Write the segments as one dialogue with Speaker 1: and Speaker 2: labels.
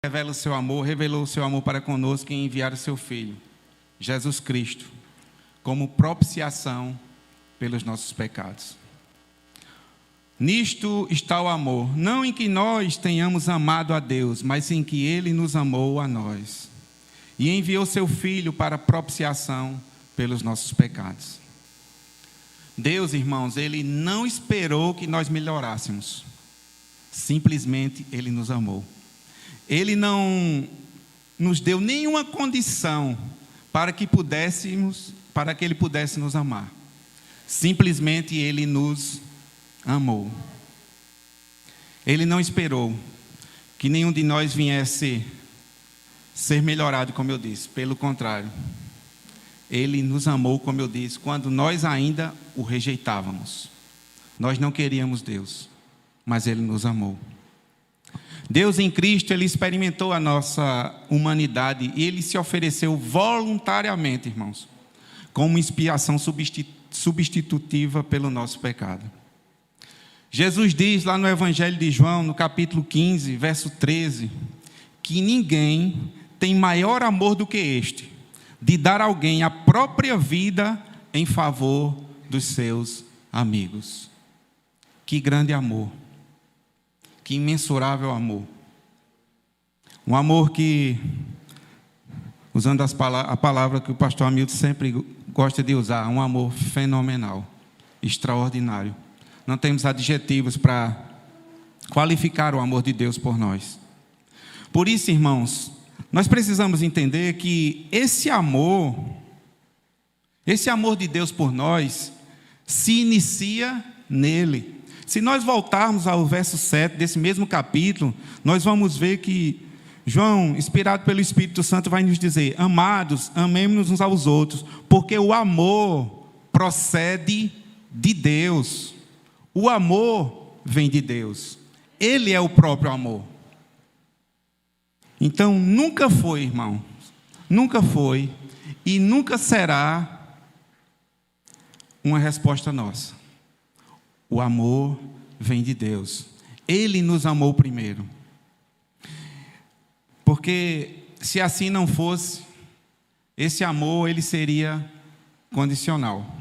Speaker 1: revelou o seu amor para conosco em enviar o seu Filho, Jesus Cristo, como propiciação pelos nossos pecados. Nisto está o amor, não em que nós tenhamos amado a Deus, mas em que Ele nos amou a nós, e enviou seu Filho para propiciação pelos nossos pecados. Deus, irmãos, Ele não esperou que nós melhorássemos, simplesmente Ele nos amou. Ele não nos deu nenhuma condição para que Ele pudesse nos amar. Simplesmente Ele nos amou. Ele não esperou que nenhum de nós viesse ser melhorado, como eu disse. Pelo contrário, Ele nos amou, como eu disse, quando nós ainda o rejeitávamos. Nós não queríamos Deus, mas Ele nos amou. Deus em Cristo, Ele experimentou a nossa humanidade e Ele se ofereceu voluntariamente, irmãos, como expiação substitutiva pelo nosso pecado. Jesus diz lá no Evangelho de João, no capítulo 15, verso 13, que ninguém tem maior amor do que este, de dar a alguém a própria vida em favor dos seus amigos. Que grande amor! Que imensurável amor. Um amor que, usando a palavra que o pastor Hamilton sempre gosta de usar, um amor fenomenal, extraordinário. Não temos adjetivos para qualificar o amor de Deus por nós. Por isso, irmãos, nós precisamos entender que esse amor de Deus por nós, se inicia nele. Se nós voltarmos ao verso 7 desse mesmo capítulo, nós vamos ver que João, inspirado pelo Espírito Santo, vai nos dizer: amados, amemos-nos uns aos outros, porque o amor procede de Deus. O amor vem de Deus. Ele é o próprio amor. Então, nunca foi, irmão, nunca foi e nunca será uma resposta nossa. O amor vem de Deus. Ele nos amou primeiro. Porque se assim não fosse, esse amor ele seria condicional.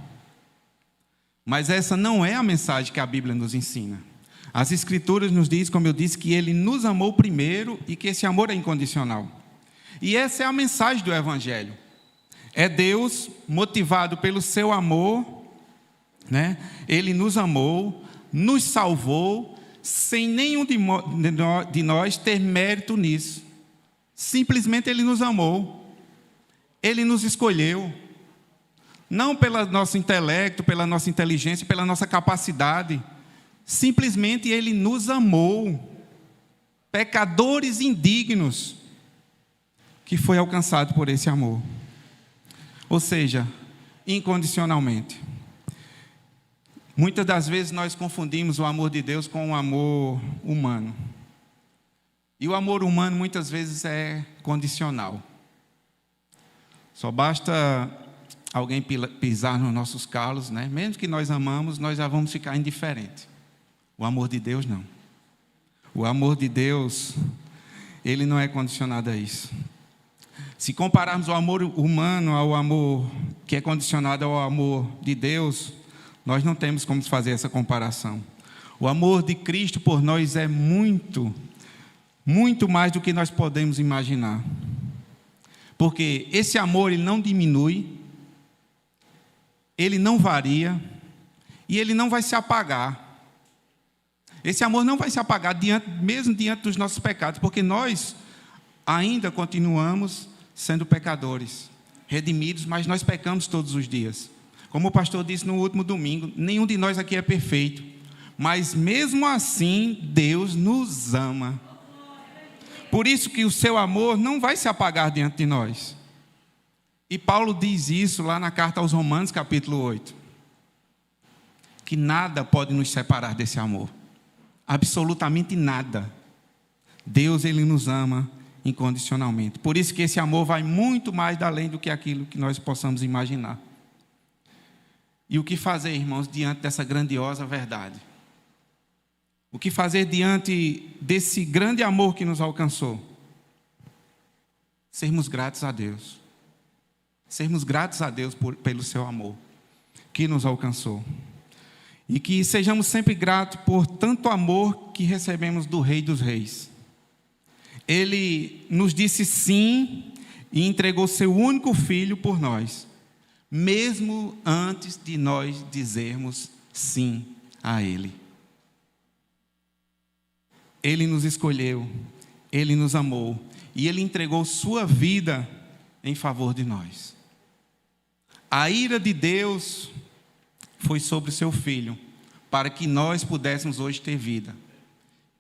Speaker 1: Mas essa não é a mensagem que a Bíblia nos ensina. As Escrituras nos dizem, como eu disse, que Ele nos amou primeiro e que esse amor é incondicional. E essa é a mensagem do Evangelho. É Deus motivado pelo seu amor, né? Ele nos amou, nos salvou, sem nenhum de nós ter mérito nisso. Simplesmente Ele nos amou. Ele nos escolheu. Não pelo nosso intelecto, pela nossa inteligência, pela nossa capacidade. Simplesmente Ele nos amou. Pecadores indignos, que foi alcançado por esse amor. Ou seja, incondicionalmente. Muitas das vezes nós confundimos o amor de Deus com o amor humano. E o amor humano muitas vezes é condicional. Só basta alguém pisar nos nossos calos, né? Mesmo que nós amamos, nós já vamos ficar indiferentes. O amor de Deus não. O amor de Deus, ele não é condicionado a isso. Se compararmos o amor humano ao amor que é condicionado ao amor de Deus, nós não temos como fazer essa comparação. O amor de Cristo por nós é muito mais do que nós podemos imaginar. Porque esse amor, ele não diminui, ele não varia, e ele não vai se apagar. Esse amor não vai se apagar, mesmo diante dos nossos pecados, porque nós ainda continuamos sendo pecadores, redimidos, mas nós pecamos todos os dias. Como o pastor disse no último domingo, nenhum de nós aqui é perfeito, mas mesmo assim, Deus nos ama. Por isso que o seu amor não vai se apagar diante de nós. E Paulo diz isso lá na carta aos Romanos, capítulo 8. Que nada pode nos separar desse amor. Absolutamente nada. Deus, ele nos ama incondicionalmente. Por isso que esse amor vai muito mais além do que aquilo que nós possamos imaginar. E o que fazer, irmãos, diante dessa grandiosa verdade? O que fazer diante desse grande amor que nos alcançou? sermos gratos a Deus. Sermos gratos a Deus pelo seu amor que nos alcançou. E que sejamos sempre gratos por tanto amor que recebemos do Rei dos Reis. Ele nos disse sim e entregou seu único filho por nós, mesmo antes de nós dizermos sim a Ele. Ele nos escolheu, Ele nos amou e Ele entregou sua vida em favor de nós. A ira de Deus foi sobre o seu Filho, para que nós pudéssemos hoje ter vida.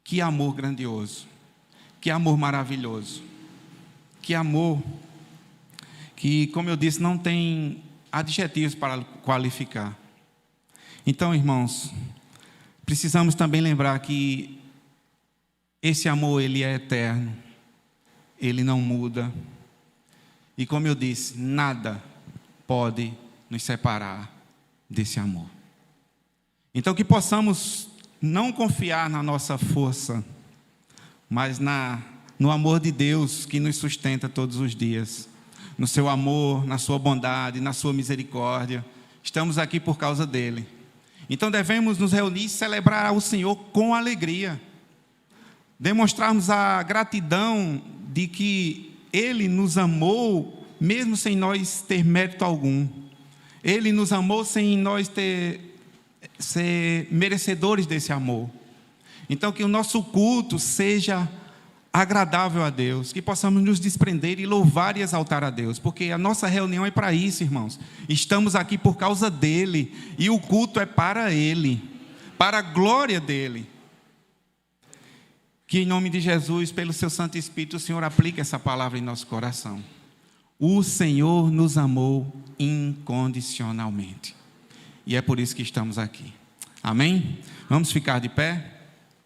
Speaker 1: Que amor grandioso, que amor maravilhoso, que amor que, como eu disse, não tem adjetivos para qualificar. Então, irmãos, precisamos também lembrar que esse amor, ele é eterno, ele não muda. E como eu disse, nada pode nos separar desse amor. Então, que possamos não confiar na nossa força, mas no amor de Deus que nos sustenta todos os dias. No seu amor, na sua bondade, na sua misericórdia. Estamos aqui por causa dele. Então devemos nos reunir e celebrar o Senhor com alegria. Demonstrarmos a gratidão de que Ele nos amou, mesmo sem nós ter mérito algum. Ele nos amou sem nós ser merecedores desse amor. Então que o nosso culto seja agradável a Deus, que possamos nos desprender e louvar e exaltar a Deus, porque a nossa reunião é para isso, irmãos. Estamos aqui por causa dEle, e o culto é para Ele, para a glória dEle. Que em nome de Jesus, pelo seu Santo Espírito, o Senhor aplique essa palavra em nosso coração. O Senhor nos amou incondicionalmente, e é por isso que estamos aqui. Amém? Vamos ficar de pé.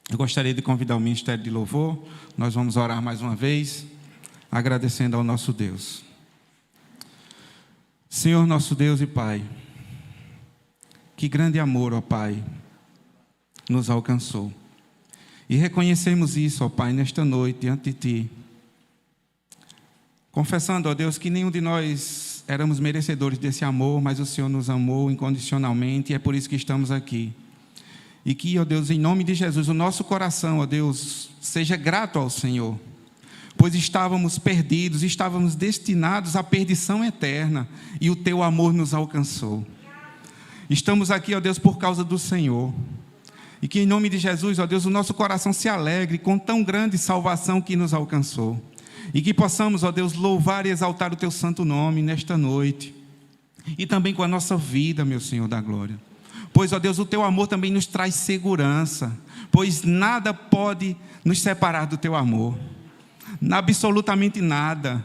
Speaker 1: Eu gostaria de convidar o Ministério de Louvor. Nós vamos orar mais uma vez, agradecendo ao nosso Deus. Senhor, nosso Deus e Pai, que grande amor, ó Pai, nos alcançou. E reconhecemos isso, ó Pai, nesta noite, diante de Ti. Confessando, ó Deus, que nenhum de nós éramos merecedores desse amor, mas o Senhor nos amou incondicionalmente, e é por isso que estamos aqui. E que, ó Deus, em nome de Jesus, o nosso coração, ó Deus, seja grato ao Senhor, pois estávamos perdidos, estávamos destinados à perdição eterna, e o Teu amor nos alcançou. Estamos aqui, ó Deus, por causa do Senhor, e que em nome de Jesus, ó Deus, o nosso coração se alegre com tão grande salvação que nos alcançou, e que possamos, ó Deus, louvar e exaltar o Teu santo nome nesta noite, e também com a nossa vida, meu Senhor da glória. Pois, ó Deus, o Teu amor também nos traz segurança, pois nada pode nos separar do Teu amor, absolutamente nada.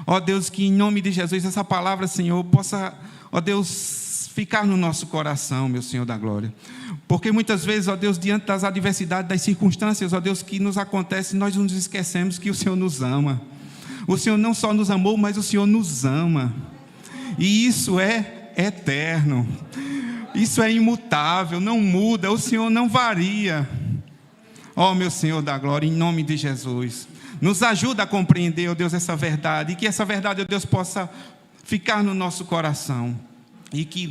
Speaker 1: Ó Deus, que em nome de Jesus essa palavra, Senhor, possa, ó Deus, ficar no nosso coração, meu Senhor da glória. Porque muitas vezes, ó Deus, diante das adversidades, das circunstâncias, ó Deus, que nos acontecem, nós nos esquecemos que o Senhor nos ama. O Senhor não só nos amou, mas o Senhor nos ama. E isso é eterno. Isso é imutável, não muda, o Senhor não varia. Ó meu Senhor da glória, em nome de Jesus, nos ajuda a compreender, ó Deus, essa verdade, e que essa verdade, ó Deus, possa ficar no nosso coração, e que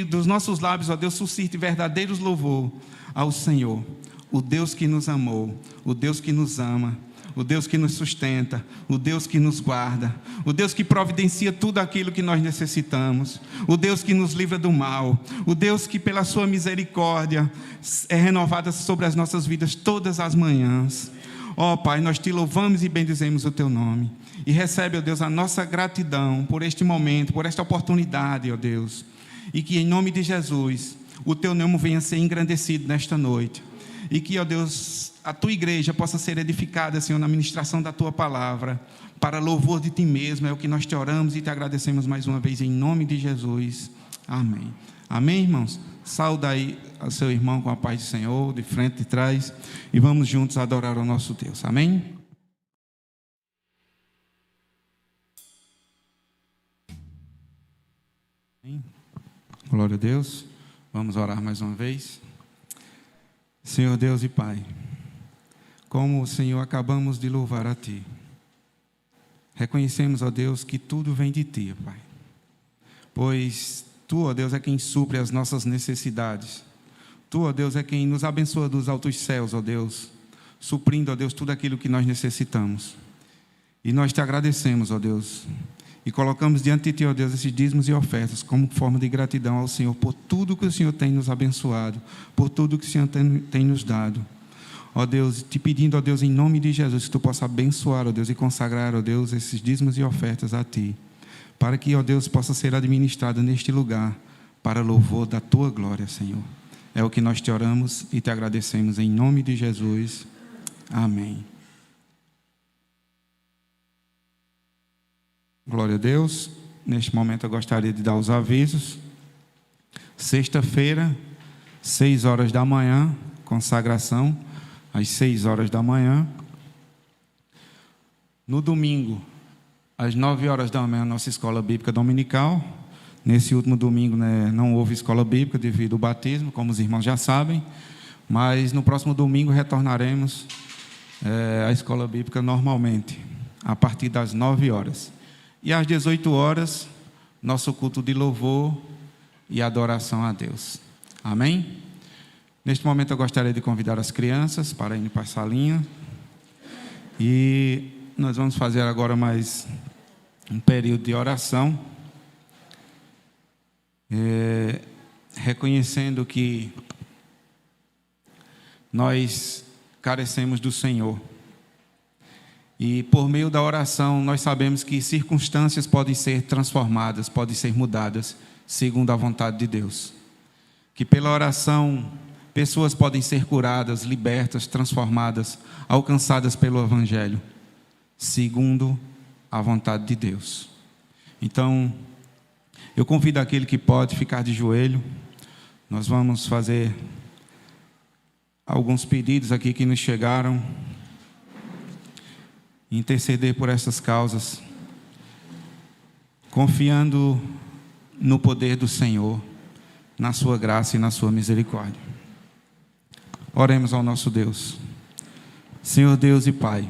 Speaker 1: dos nossos lábios, ó Deus, suscite verdadeiros louvor ao Senhor, o Deus que nos amou, o Deus que nos ama, o Deus que nos sustenta, o Deus que nos guarda, o Deus que providencia tudo aquilo que nós necessitamos, o Deus que nos livra do mal, o Deus que pela sua misericórdia é renovada sobre as nossas vidas todas as manhãs. Ó Pai, nós Te louvamos e bendizemos o Teu nome, e recebe, ó Deus, a nossa gratidão por este momento, por esta oportunidade, ó Deus, e que em nome de Jesus, o Teu nome venha a ser engrandecido nesta noite, e que, ó Deus, a Tua igreja possa ser edificada, Senhor, na ministração da Tua palavra, para louvor de Ti mesmo. É o que nós Te oramos e Te agradecemos mais uma vez, em nome de Jesus. Amém. Amém, irmãos? Sauda aí ao seu irmão com a paz do Senhor, de frente e de trás, e vamos juntos adorar o nosso Deus. Amém? Amém. Glória a Deus. Vamos orar mais uma vez. Senhor Deus e Pai, como, Senhor, acabamos de louvar a Ti, Reconhecemos, ó Deus, que tudo vem de Ti, Pai. Pois Tu, ó Deus, é quem supre as nossas necessidades. Tu, ó Deus, é quem nos abençoa dos altos céus, ó Deus, suprindo, ó Deus, tudo aquilo que nós necessitamos. E nós Te agradecemos, ó Deus, e colocamos diante de Ti, ó Deus, esses dízimos e ofertas como forma de gratidão ao Senhor por tudo que o Senhor tem nos abençoado, por tudo que o Senhor tem nos dado. Ó Deus, Te pedindo, ó Deus, em nome de Jesus, que Tu possa abençoar, ó Deus, e consagrar, ó Deus, esses dízimos e ofertas a Ti, para que, ó Deus, possa ser administrado neste lugar, para louvor da Tua glória, Senhor. É o que nós Te oramos e Te agradecemos em nome de Jesus. Amém. Glória a Deus. Neste momento eu gostaria de dar os avisos. Sexta-feira, 6 horas da manhã, consagração, às 6 horas da manhã. No domingo, às 9 horas da manhã, nossa escola bíblica dominical. Nesse último domingo, né, não houve escola bíblica devido ao batismo, como os irmãos já sabem. Mas no próximo domingo retornaremos à escola bíblica normalmente, a partir das 9 horas. E às 18 horas, nosso culto de louvor e adoração a Deus. Amém? Neste momento eu gostaria de convidar as crianças para irem para a salinha. E nós vamos fazer agora mais um período de oração. Reconhecendo que nós carecemos do Senhor. E por meio da oração, nós sabemos que circunstâncias podem ser transformadas, podem ser mudadas, segundo a vontade de Deus. Que pela oração, pessoas podem ser curadas, libertas, transformadas, alcançadas pelo Evangelho, segundo a vontade de Deus. Então, eu convido aquele que pode ficar de joelho. Nós vamos fazer alguns pedidos aqui que nos chegaram. Interceder por essas causas, confiando no poder do Senhor, na sua graça e na sua misericórdia. Oremos ao nosso Deus. Senhor Deus e Pai,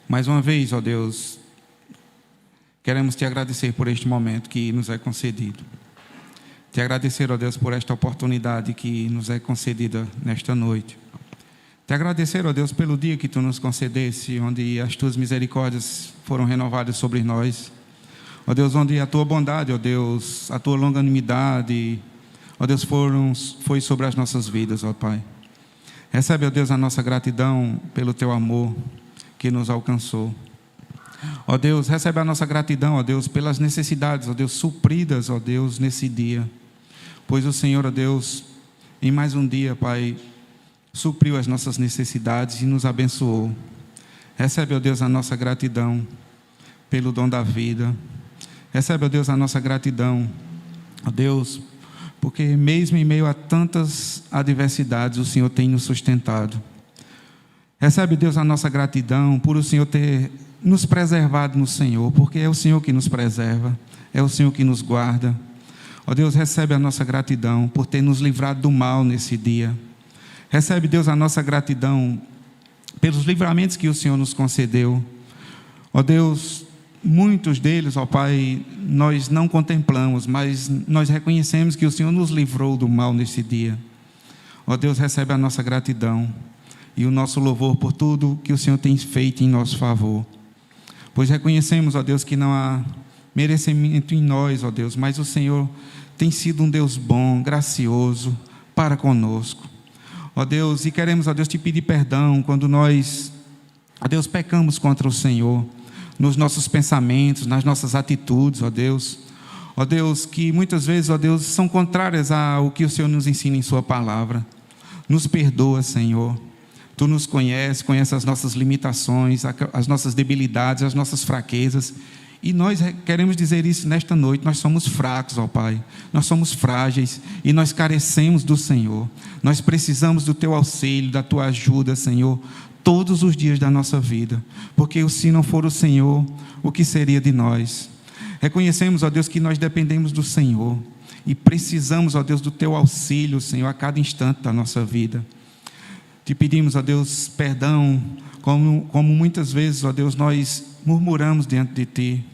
Speaker 1: mais uma vez, ó Deus, queremos Te agradecer por este momento que nos é concedido. Te agradecer, ó Deus, por esta oportunidade que nos é concedida nesta noite. Te agradecer, ó Deus, pelo dia que Tu nos concedesse, onde as Tuas misericórdias foram renovadas sobre nós. Ó Deus, onde a Tua bondade, ó Deus, a Tua longanimidade, ó Deus, foi sobre as nossas vidas, ó Pai. Recebe, ó Deus, a nossa gratidão pelo Teu amor que nos alcançou. Ó Deus, recebe a nossa gratidão, ó Deus, pelas necessidades, ó Deus, supridas, ó Deus, nesse dia. Pois o Senhor, ó Deus, em mais um dia, Pai, supriu as nossas necessidades e nos abençoou. Recebe, ó Deus, a nossa gratidão pelo dom da vida. Recebe, ó Deus, a nossa gratidão, ó Deus, porque mesmo em meio a tantas adversidades, o Senhor tem nos sustentado. Recebe, Deus, a nossa gratidão por o Senhor ter nos preservado no Senhor, porque é o Senhor que nos preserva, é o Senhor que nos guarda. Ó Deus, recebe a nossa gratidão por ter nos livrado do mal nesse dia. Recebe, Deus, a nossa gratidão pelos livramentos que o Senhor nos concedeu. Ó Deus, muitos deles, ó Pai, nós não contemplamos, mas nós reconhecemos que o Senhor nos livrou do mal nesse dia. Ó Deus, recebe a nossa gratidão e o nosso louvor por tudo que o Senhor tem feito em nosso favor. Pois reconhecemos, ó Deus, que não há merecimento em nós, ó Deus, mas o Senhor tem sido um Deus bom, gracioso para conosco. Ó Deus, e queremos, ó Deus, Te pedir perdão quando nós, ó Deus, pecamos contra o Senhor, nos nossos pensamentos, nas nossas atitudes, ó Deus. Ó Deus, que muitas vezes, ó Deus, são contrárias ao que o Senhor nos ensina em Sua palavra. Nos perdoa, Senhor. Tu nos conheces, conheces as nossas limitações, as nossas debilidades, as nossas fraquezas. E nós queremos dizer isso nesta noite, nós somos fracos, ó Pai, nós somos frágeis e nós carecemos do Senhor. Nós precisamos do Teu auxílio, da Tua ajuda, Senhor, todos os dias da nossa vida, porque se não for o Senhor, o que seria de nós? Reconhecemos, ó Deus, que nós dependemos do Senhor e precisamos, ó Deus, do Teu auxílio, Senhor, a cada instante da nossa vida. Te pedimos, ó Deus, perdão, como muitas vezes, ó Deus, nós murmuramos diante de Ti,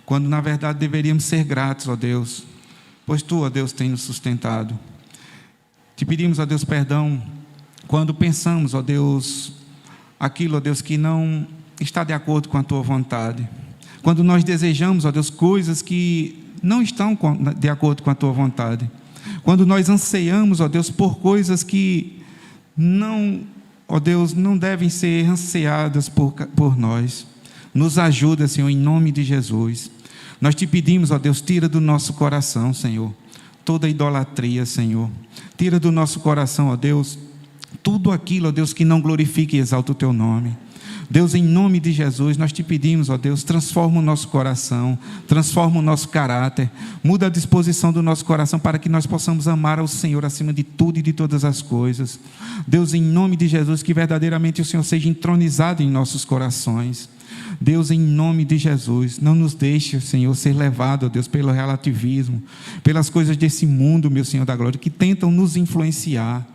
Speaker 1: quando na verdade deveríamos ser gratos, ó Deus, pois Tu, ó Deus, tem nos sustentado. Te pedimos, ó Deus, perdão, quando pensamos, ó Deus, aquilo, ó Deus, que não está de acordo com a Tua vontade. Quando nós desejamos, ó Deus, coisas que não estão de acordo com a Tua vontade. Quando nós anseiamos, ó Deus, por coisas que não, ó Deus, não devem ser ansiadas por nós. Nos ajuda, Senhor, em nome de Jesus. Nós te pedimos, ó Deus, tira do nosso coração, Senhor, toda idolatria, Senhor. Tira do nosso coração, ó Deus, tudo aquilo, ó Deus, que não glorifique e exalta o Teu nome. Deus, em nome de Jesus, nós te pedimos, ó Deus, transforma o nosso coração, transforma o nosso caráter, muda a disposição do nosso coração para que nós possamos amar ao Senhor acima de tudo e de todas as coisas. Deus, em nome de Jesus, que verdadeiramente o Senhor seja entronizado em nossos corações. Deus, em nome de Jesus, não nos deixe, Senhor, ser levado, ó Deus, pelo relativismo, pelas coisas desse mundo, meu Senhor da glória, que tentam nos influenciar.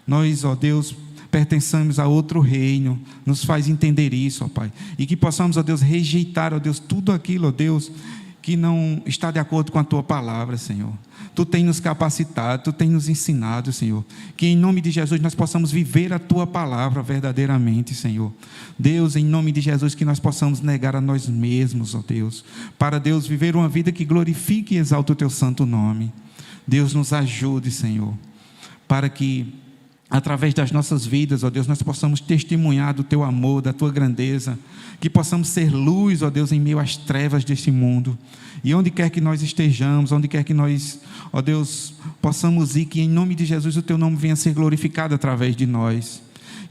Speaker 1: Nós, ó Deus, pertencemos a outro reino, nos faz entender isso, ó Pai, e que possamos, ó Deus, rejeitar, ó Deus, tudo aquilo, ó Deus, que não está de acordo com a Tua palavra, Senhor. Tu tem nos capacitado, Tu tem nos ensinado, Senhor, que em nome de Jesus nós possamos viver a Tua palavra verdadeiramente, Senhor. Deus, em nome de Jesus, que nós possamos negar a nós mesmos, ó Deus, para, Deus, viver uma vida que glorifique e exalte o Teu santo nome. Deus, nos ajude, Senhor, para que através das nossas vidas, ó Deus, nós possamos testemunhar do Teu amor, da Tua grandeza, que possamos ser luz, ó Deus, em meio às trevas deste mundo, e onde quer que nós estejamos, onde quer que nós, ó Deus, possamos ir, que em nome de Jesus o Teu nome venha a ser glorificado através de nós,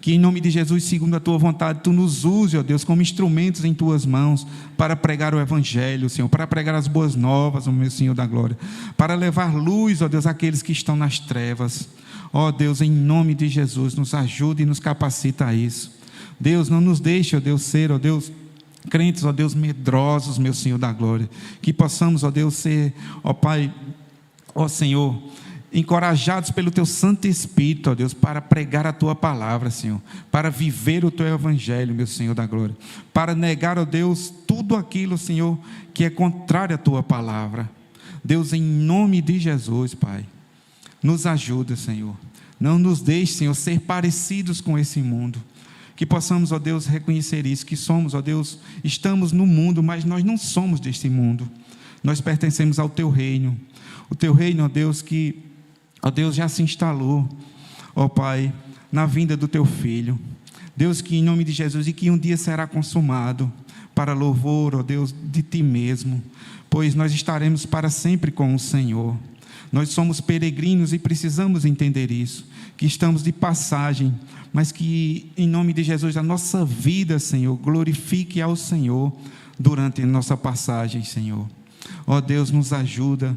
Speaker 1: que em nome de Jesus, segundo a Tua vontade, Tu nos use, ó Deus, como instrumentos em Tuas mãos, para pregar o Evangelho, Senhor, para pregar as boas novas, ó meu Senhor da glória, para levar luz, ó Deus, àqueles que estão nas trevas. Ó Deus, em nome de Jesus, nos ajude e nos capacita a isso. Deus, não nos deixe, ó Deus, ser, ó Deus, crentes, ó Deus, medrosos, meu Senhor da glória. Que possamos, ó Deus, ser, ó Pai, ó Senhor, encorajados pelo Teu Santo Espírito, ó Deus, para pregar a Tua palavra, Senhor, para viver o Teu Evangelho, meu Senhor da glória, para negar, ó Deus, tudo aquilo, Senhor, que é contrário à Tua palavra. Deus, em nome de Jesus, Pai, nos ajuda, Senhor. Não nos deixe, Senhor, ser parecidos com esse mundo. Que possamos, ó Deus, reconhecer isso, que somos, ó Deus, estamos no mundo, mas nós não somos deste mundo. Nós pertencemos ao Teu reino. O Teu reino, ó Deus, que, ó Deus, já se instalou, ó Pai, na vinda do Teu Filho. Deus, que em nome de Jesus, e que um dia será consumado, para louvor, ó Deus, de Ti mesmo, pois nós estaremos para sempre com o Senhor. Nós somos peregrinos e precisamos entender isso, que estamos de passagem, mas que, em nome de Jesus, a nossa vida, Senhor, glorifique ao Senhor durante a nossa passagem, Senhor. Ó Deus, nos ajuda,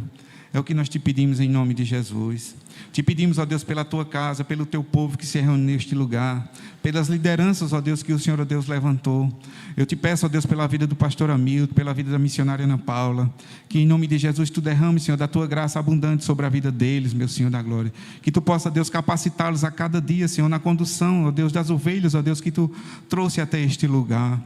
Speaker 1: é o que nós Te pedimos em nome de Jesus. Te pedimos, ó Deus, pela Tua casa, pelo Teu povo que se reúne neste lugar, pelas lideranças, ó Deus, que o Senhor, ó Deus, levantou. Eu Te peço, ó Deus, pela vida do pastor Hamilton, pela vida da missionária Ana Paula, que em nome de Jesus Tu derrame, Senhor, da Tua graça abundante sobre a vida deles, meu Senhor da glória. Que Tu possa, Deus, capacitá-los a cada dia, Senhor, na condução, ó Deus, das ovelhas, ó Deus, que Tu trouxe até este lugar.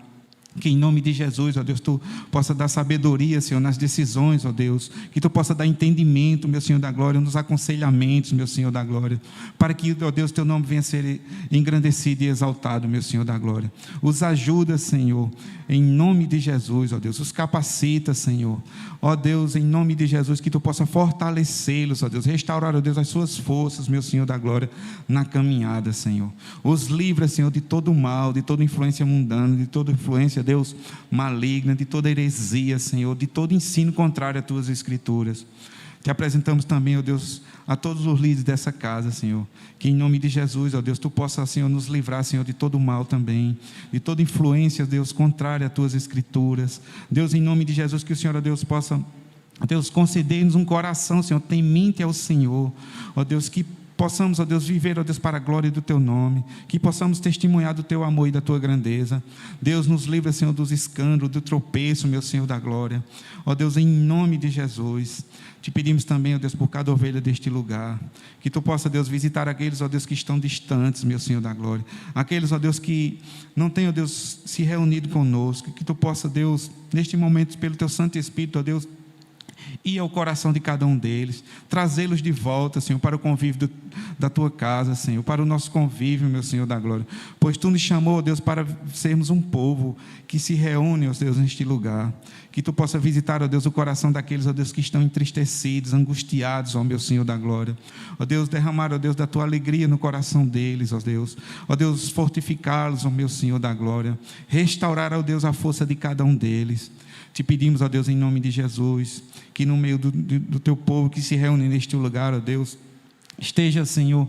Speaker 1: Que em nome de Jesus, ó Deus, Tu possa dar sabedoria, Senhor, nas decisões, ó Deus. Que Tu possa dar entendimento, meu Senhor da glória, nos aconselhamentos, meu Senhor da glória. Para que, ó Deus, Teu nome venha a ser engrandecido e exaltado, meu Senhor da glória. Os ajuda, Senhor, em nome de Jesus, ó Deus. Os capacita, Senhor. Ó Deus, em nome de Jesus, que Tu possa fortalecê-los, ó Deus. Restaurar, ó Deus, as suas forças, meu Senhor da glória, na caminhada, Senhor. Os livra, Senhor, de todo mal, de toda influência mundana, de toda influência, Deus, maligna, de toda heresia, Senhor, de todo ensino contrário às Tuas Escrituras. Te apresentamos também, ó Deus, a todos os líderes dessa casa, Senhor, que em nome de Jesus, ó Deus, Tu possa, Senhor, nos livrar, Senhor, de todo mal também, de toda influência, Deus, contrária às Tuas Escrituras. Deus, em nome de Jesus, que o Senhor, ó Deus, possa, ó Deus, conceder-nos um coração, Senhor, temente ao Senhor, ó Deus, que possamos, ó Deus, viver, ó Deus, para a glória do Teu nome, que possamos testemunhar do Teu amor e da Tua grandeza. Deus, nos livra, Senhor, dos escândalos, do tropeço, meu Senhor da glória. Ó Deus, em nome de Jesus, te pedimos também, ó Deus, por cada ovelha deste lugar, que Tu possa, Deus, visitar aqueles, ó Deus, que estão distantes, meu Senhor da glória, aqueles, ó Deus, que não têm, ó Deus, se reunido conosco, que Tu possa, Deus, neste momento, pelo Teu Santo Espírito, ó Deus, ir ao coração de cada um deles, trazê-los de volta, Senhor, para o convívio da Tua casa, Senhor, para o nosso convívio, meu Senhor da glória, pois Tu nos chamou, ó Deus, para sermos um povo que se reúne, ó Deus, neste lugar, que Tu possa visitar, ó Deus, o coração daqueles, ó Deus, que estão entristecidos, angustiados, ó meu Senhor da glória, ó Deus, derramar, ó Deus, da Tua alegria no coração deles, ó Deus, fortificá-los, ó meu Senhor da glória, restaurar, ó Deus, a força de cada um deles. Te pedimos, ó Deus, em nome de Jesus, que no meio do Teu povo que se reúne neste lugar, ó Deus, esteja, Senhor,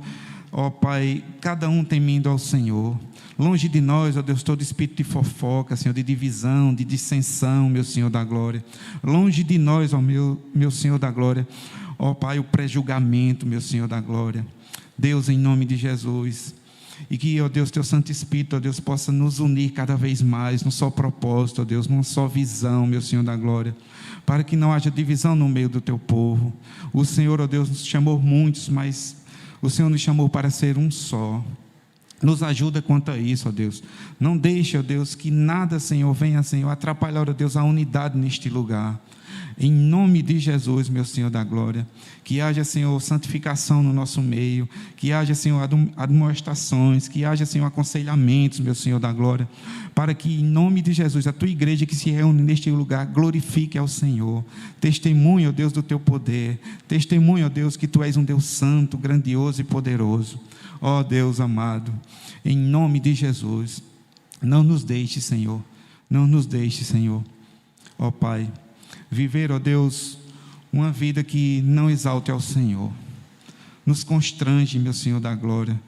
Speaker 1: ó Pai, cada um temendo ao Senhor. Longe de nós, ó Deus, todo espírito de fofoca, Senhor, de divisão, de dissensão, meu Senhor da glória. Longe de nós, ó meu Senhor da glória, ó Pai, o pré-julgamento, meu Senhor da glória. Deus, em nome de Jesus, e que, ó Deus, Teu Santo Espírito, ó Deus, possa nos unir cada vez mais num só propósito, ó Deus, numa só visão, meu Senhor da glória, para que não haja divisão no meio do Teu povo. O Senhor, ó Deus, nos chamou muitos, mas o Senhor nos chamou para ser um só. Nos ajuda quanto a isso, ó Deus. Não deixe, ó Deus, que nada, Senhor, venha, Senhor, atrapalhar, ó Deus, a unidade neste lugar. Em nome de Jesus, meu Senhor da glória, que haja, Senhor, santificação no nosso meio, que haja, Senhor, admoestações, que haja, Senhor, aconselhamentos, meu Senhor da glória, para que, em nome de Jesus, a Tua igreja que se reúne neste lugar, glorifique ao Senhor, testemunhe, ó Deus, do Teu poder, testemunhe, ó Deus, que Tu és um Deus santo, grandioso e poderoso. Ó Deus amado, em nome de Jesus, não nos deixe, Senhor, não nos deixe, Senhor, ó Pai, viver, ó Deus, uma vida que não exalte ao Senhor, nos constrange, meu Senhor da glória,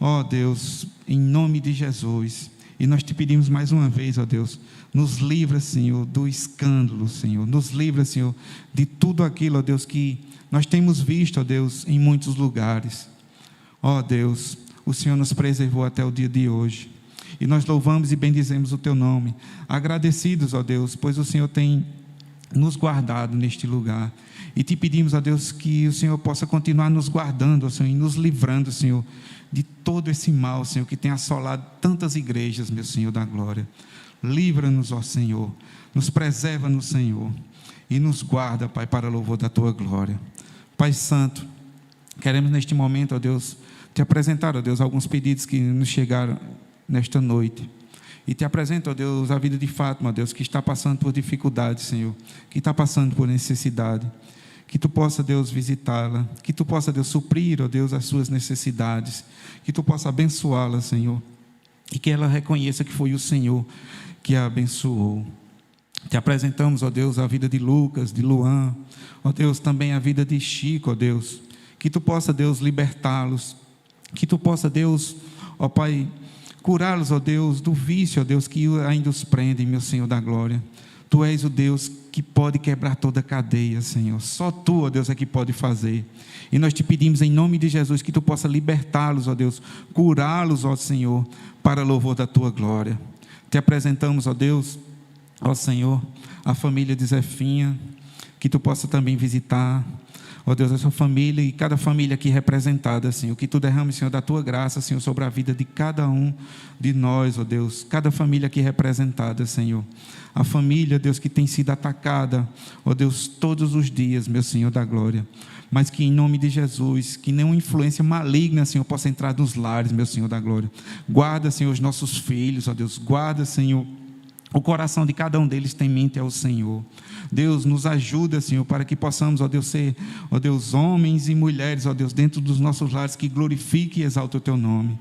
Speaker 1: ó Deus, em nome de Jesus, e nós Te pedimos mais uma vez, ó Deus, nos livra, Senhor, do escândalo, Senhor, nos livra, Senhor, de tudo aquilo, ó Deus, que nós temos visto, ó Deus, em muitos lugares, ó Deus, o Senhor nos preservou até o dia de hoje, e nós louvamos e bendizemos o Teu nome, agradecidos, ó Deus, pois o Senhor tem nos guardado neste lugar, e Te pedimos, ó Deus, que o Senhor possa continuar nos guardando, ó Senhor, e nos livrando, Senhor, de todo esse mal, Senhor, que tem assolado tantas igrejas, meu Senhor da glória. Livra-nos, ó Senhor, nos preserva no Senhor, e nos guarda, Pai, para louvor da Tua glória. Pai Santo, queremos neste momento, ó Deus, Te apresentar, ó Deus, alguns pedidos que nos chegaram nesta noite. E Te apresento, ó Deus, a vida de Fátima, ó Deus, que está passando por dificuldades, Senhor, que está passando por necessidade. Que Tu possa, Deus, visitá-la, que Tu possa, Deus, suprir, ó Deus, as suas necessidades, que Tu possa abençoá-la, Senhor, e que ela reconheça que foi o Senhor que a abençoou. Te apresentamos, ó Deus, a vida de Lucas, de Luan, ó Deus, também a vida de Chico, ó Deus, que Tu possa, Deus, libertá-los, que Tu possa, Deus, ó Pai, curá-los, ó Deus, do vício, ó Deus, que ainda os prende, meu Senhor da glória. Tu és o Deus que pode quebrar toda a cadeia, Senhor. Só Tu, ó Deus, é que pode fazer. E nós Te pedimos em nome de Jesus que Tu possa libertá-los, ó Deus, curá-los, ó Senhor, para louvor da Tua glória. Te apresentamos, ó Deus, ó Senhor, a família de Zefinha, que Tu possa também visitar, ó Deus, a sua família e cada família aqui representada, Senhor, que Tu derrame, Senhor, da Tua graça, Senhor, sobre a vida de cada um de nós, ó Deus, cada família aqui representada, Senhor, a família, Deus, que tem sido atacada, ó Deus, todos os dias, meu Senhor da glória, mas que em nome de Jesus, que nenhuma influência maligna, Senhor, possa entrar nos lares, meu Senhor da glória. Guarda, Senhor, os nossos filhos, ó Deus, guarda, Senhor, o coração de cada um deles tem mente ao Senhor. Deus, nos ajuda, Senhor, para que possamos, ó Deus, ser, ó Deus, homens e mulheres, ó Deus, dentro dos nossos lares, que glorifique e exalte o Teu nome.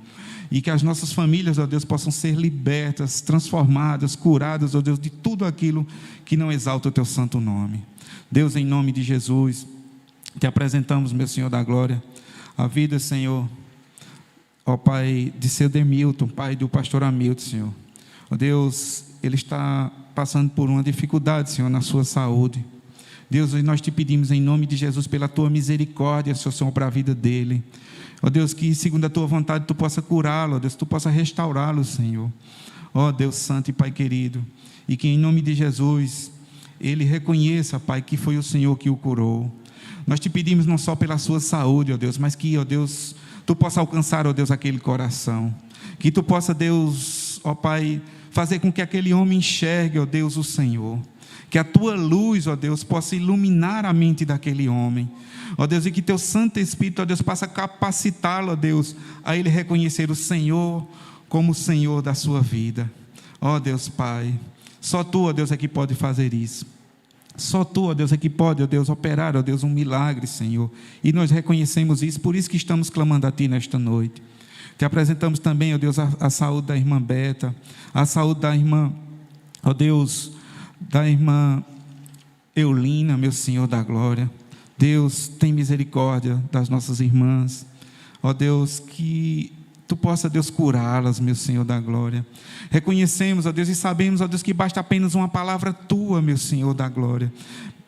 Speaker 1: E que as nossas famílias, ó Deus, possam ser libertas, transformadas, curadas, ó Deus, de tudo aquilo que não exalta o Teu santo nome. Deus, em nome de Jesus, Te apresentamos, meu Senhor da glória, a vida, Senhor, ó Pai, de seu Demilton, pai do pastor Hamilton, Senhor. Ó Deus, ele está passando por uma dificuldade, Senhor, na sua saúde. Deus, nós Te pedimos em nome de Jesus, pela Tua misericórdia, Senhor, para a vida dele. Ó Deus, que segundo a tua vontade tu possa curá-lo, ó Deus, tu possa restaurá-lo, Senhor. Ó Deus Santo e Pai querido, e que em nome de Jesus ele reconheça, Pai, que foi o Senhor que o curou. Nós te pedimos não só pela sua saúde, ó Deus, mas que, ó Deus, tu possa alcançar, ó Deus, aquele coração. Que tu possa, Deus, ó Pai, fazer com que aquele homem enxergue, ó Deus, o Senhor. Que a tua luz, ó Deus, possa iluminar a mente daquele homem. Ó Deus, e que teu Santo Espírito, ó Deus, possa capacitá-lo, ó Deus, a ele reconhecer o Senhor como o Senhor da sua vida. Ó Deus Pai, só tu, ó Deus, é que pode fazer isso. Só tu, ó Deus, é que pode, ó Deus, operar, ó Deus, um milagre, Senhor. E nós reconhecemos isso, por isso que estamos clamando a Ti nesta noite. Te apresentamos também, ó Deus, a saúde da irmã Beta, a saúde da irmã, ó Deus, da irmã Eulina, meu Senhor da glória. Deus, tem misericórdia das nossas irmãs. Ó Deus, que tu possa, Deus, curá-las, meu Senhor da glória. Reconhecemos, ó Deus, e sabemos, ó Deus, que basta apenas uma palavra tua, meu Senhor da glória,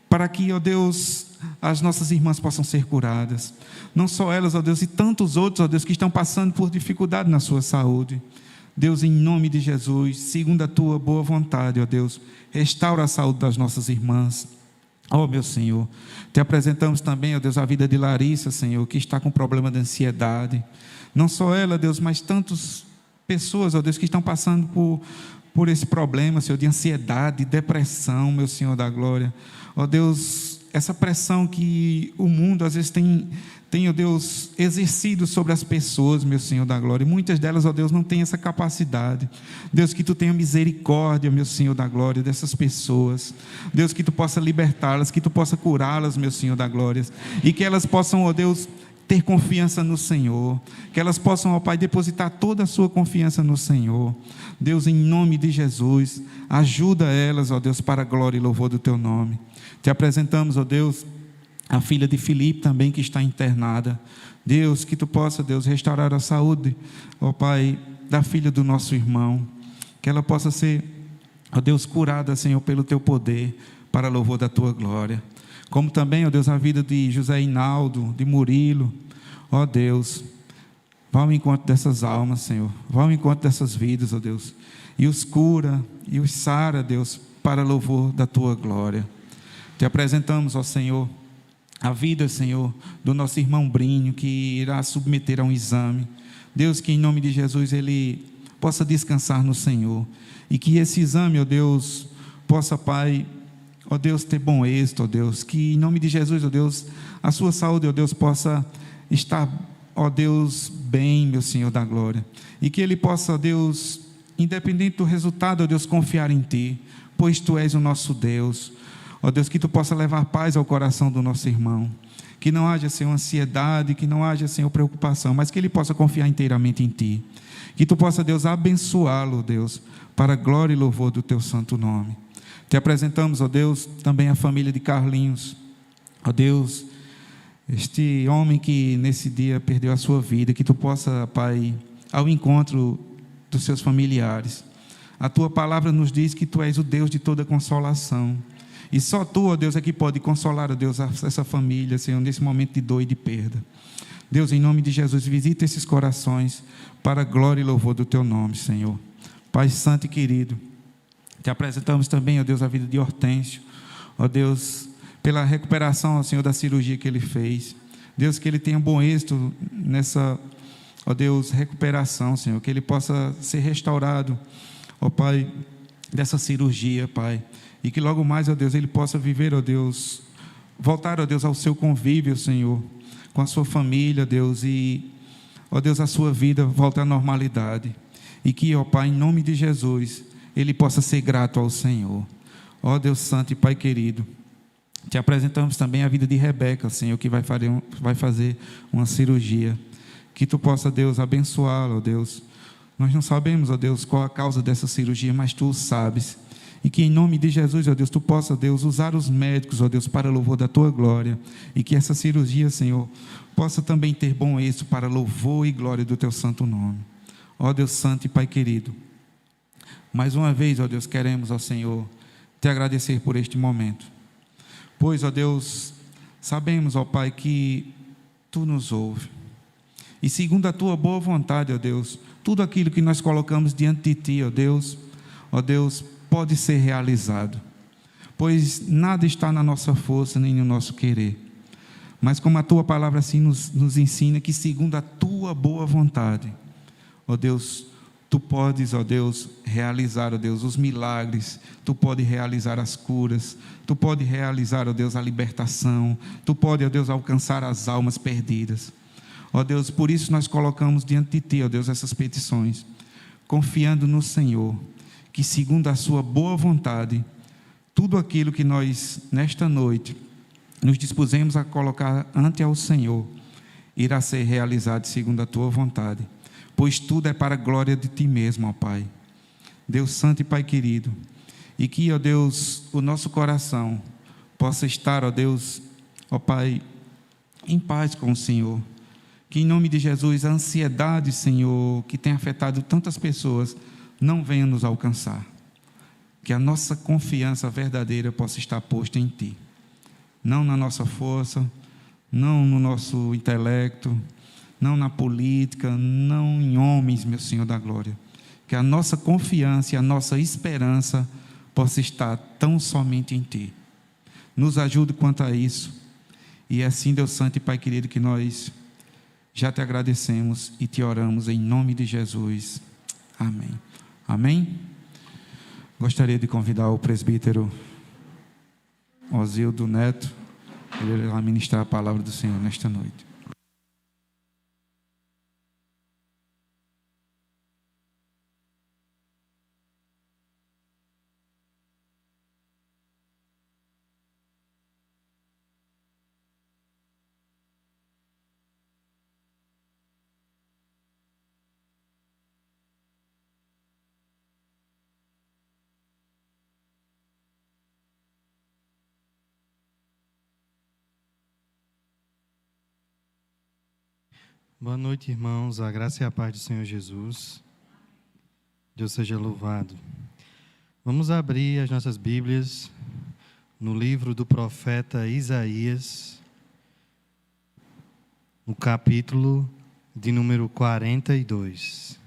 Speaker 1: para que, ó Deus, as nossas irmãs possam ser curadas. Não só elas, ó Deus, e tantos outros, ó Deus, que estão passando por dificuldade na sua saúde. Deus, em nome de Jesus, segundo a tua boa vontade, ó Deus, restaura a saúde das nossas irmãs. Ó meu Senhor, te apresentamos também, ó Deus, a vida de Larissa, Senhor, que está com problema de ansiedade. Não só ela, Deus, mas tantas pessoas, ó Deus, que estão passando por esse problema, Senhor, de ansiedade, depressão, meu Senhor da glória. Ó Deus, essa pressão que o mundo às vezes tem, ó Deus, exercido sobre as pessoas, meu Senhor da glória. E muitas delas, ó Deus, não têm essa capacidade. Deus, que tu tenha misericórdia, meu Senhor da glória, dessas pessoas. Deus, que tu possa libertá-las, que tu possa curá-las, meu Senhor da glória. E que elas possam, ó Deus, ter confiança no Senhor, que elas possam, ó Pai, depositar toda a sua confiança no Senhor. Deus, em nome de Jesus, ajuda elas, ó Deus, para a glória e louvor do teu nome. Te apresentamos, ó Deus, a filha de Filipe também, que está internada. Deus, que tu possa, Deus, restaurar a saúde, ó Pai, da filha do nosso irmão, que ela possa ser, ó Deus, curada, Senhor, pelo teu poder, para louvor da tua glória. Como também, ó Deus, a vida de José Hinaldo, de Murilo, ó Deus, vá ao encontro dessas almas, Senhor, vá ao encontro dessas vidas, ó Deus, e os cura, e os sara, Deus, para louvor da tua glória. Te apresentamos, ó Senhor, a vida, Senhor, do nosso irmão Brinho, que irá submeter a um exame. Deus, que em nome de Jesus ele possa descansar no Senhor, e que esse exame, ó Deus, possa, Pai, ó Deus, ter bom êxito, ó Deus, que em nome de Jesus, ó Deus, a sua saúde, ó Deus, possa estar, ó Deus, bem, meu Senhor da glória, e que ele possa, ó Deus, independente do resultado, ó Deus, confiar em Ti, pois Tu és o nosso Deus. Ó Deus, que Tu possa levar paz ao coração do nosso irmão, que não haja, Senhor, ansiedade, que não haja, Senhor, preocupação, mas que ele possa confiar inteiramente em Ti, que Tu possa, Deus, abençoá-lo, Deus, para a glória e louvor do Teu santo nome. Te apresentamos, ó Deus, também a família de Carlinhos, ó Deus, este homem que nesse dia perdeu a sua vida, que Tu possa, Pai, ao encontro dos seus familiares. A Tua palavra nos diz que Tu és o Deus de toda consolação, e só Tu, ó Deus, é que pode consolar, ó Deus, essa família, Senhor, nesse momento de dor e de perda. Deus, em nome de Jesus, visita esses corações para a glória e louvor do Teu nome, Senhor. Pai santo e querido, Te apresentamos também, ó Deus, a vida de Hortêncio, ó Deus, pela recuperação, ó Senhor, da cirurgia que ele fez. Deus, que ele tenha bom êxito nessa, ó Deus, recuperação, Senhor, que ele possa ser restaurado, ó Pai, dessa cirurgia, Pai, e que logo mais, ó Deus, ele possa viver, ó Deus, voltar, ó Deus, ao seu convívio, Senhor, com a sua família, Deus, e, ó Deus, a sua vida volta à normalidade, e que, ó Pai, em nome de Jesus, ele possa ser grato ao Senhor. Ó Deus santo e Pai querido, Te apresentamos também a vida de Rebeca, Senhor, que vai fazer uma cirurgia, que Tu possa, Deus, abençoá-la, ó Deus. Nós não sabemos, ó Deus, qual a causa dessa cirurgia, mas Tu o sabes, e que em nome de Jesus, ó Deus, Tu possa, Deus, usar os médicos, ó Deus, para louvor da Tua glória, e que essa cirurgia, Senhor, possa também ter bom êxito para louvor e glória do Teu santo nome. Ó Deus santo e Pai querido, mais uma vez, ó Deus, queremos, ó Senhor, Te agradecer por este momento, pois, ó Deus, sabemos, ó Pai, que Tu nos ouve, E segundo a tua boa vontade, ó Deus, tudo aquilo que nós colocamos diante de ti, ó Deus, pode ser realizado. Pois nada está na nossa força, nem no nosso querer. Mas como a tua palavra assim nos ensina, que segundo a tua boa vontade, ó Deus, tu podes, ó Deus, realizar, ó Deus, os milagres, tu podes realizar as curas, tu podes realizar, ó Deus, a libertação, tu podes, ó Deus, alcançar as almas perdidas. Ó Deus, por isso nós colocamos diante de ti, ó Deus, essas petições, confiando no Senhor, que segundo a sua boa vontade, tudo aquilo que nós, nesta noite, nos dispusemos a colocar ante ao Senhor, irá ser realizado segundo a tua vontade, pois tudo é para a glória de ti mesmo, ó Pai. Deus Santo e Pai querido, e que, ó Deus, o nosso coração possa estar, ó Deus, ó Pai, em paz com o Senhor. Que em nome de Jesus, a ansiedade, Senhor, que tem afetado tantas pessoas, não venha nos alcançar. Que a nossa confiança verdadeira possa estar posta em Ti. Não na nossa força, não no nosso intelecto, não na política, não em homens, meu Senhor da glória. Que a nossa confiança e a nossa esperança possa estar tão somente em Ti. Nos ajude quanto a isso. E é assim, Deus Santo e Pai querido, que nós já te agradecemos e te oramos em nome de Jesus. Amém. Amém? Gostaria de convidar o presbítero Osildo Neto, ele vai ministrar a palavra do Senhor nesta noite.
Speaker 2: Boa noite, irmãos. A graça e a paz do Senhor Jesus. Deus seja louvado. Vamos abrir as nossas Bíblias no livro do profeta Isaías, no capítulo de número 42.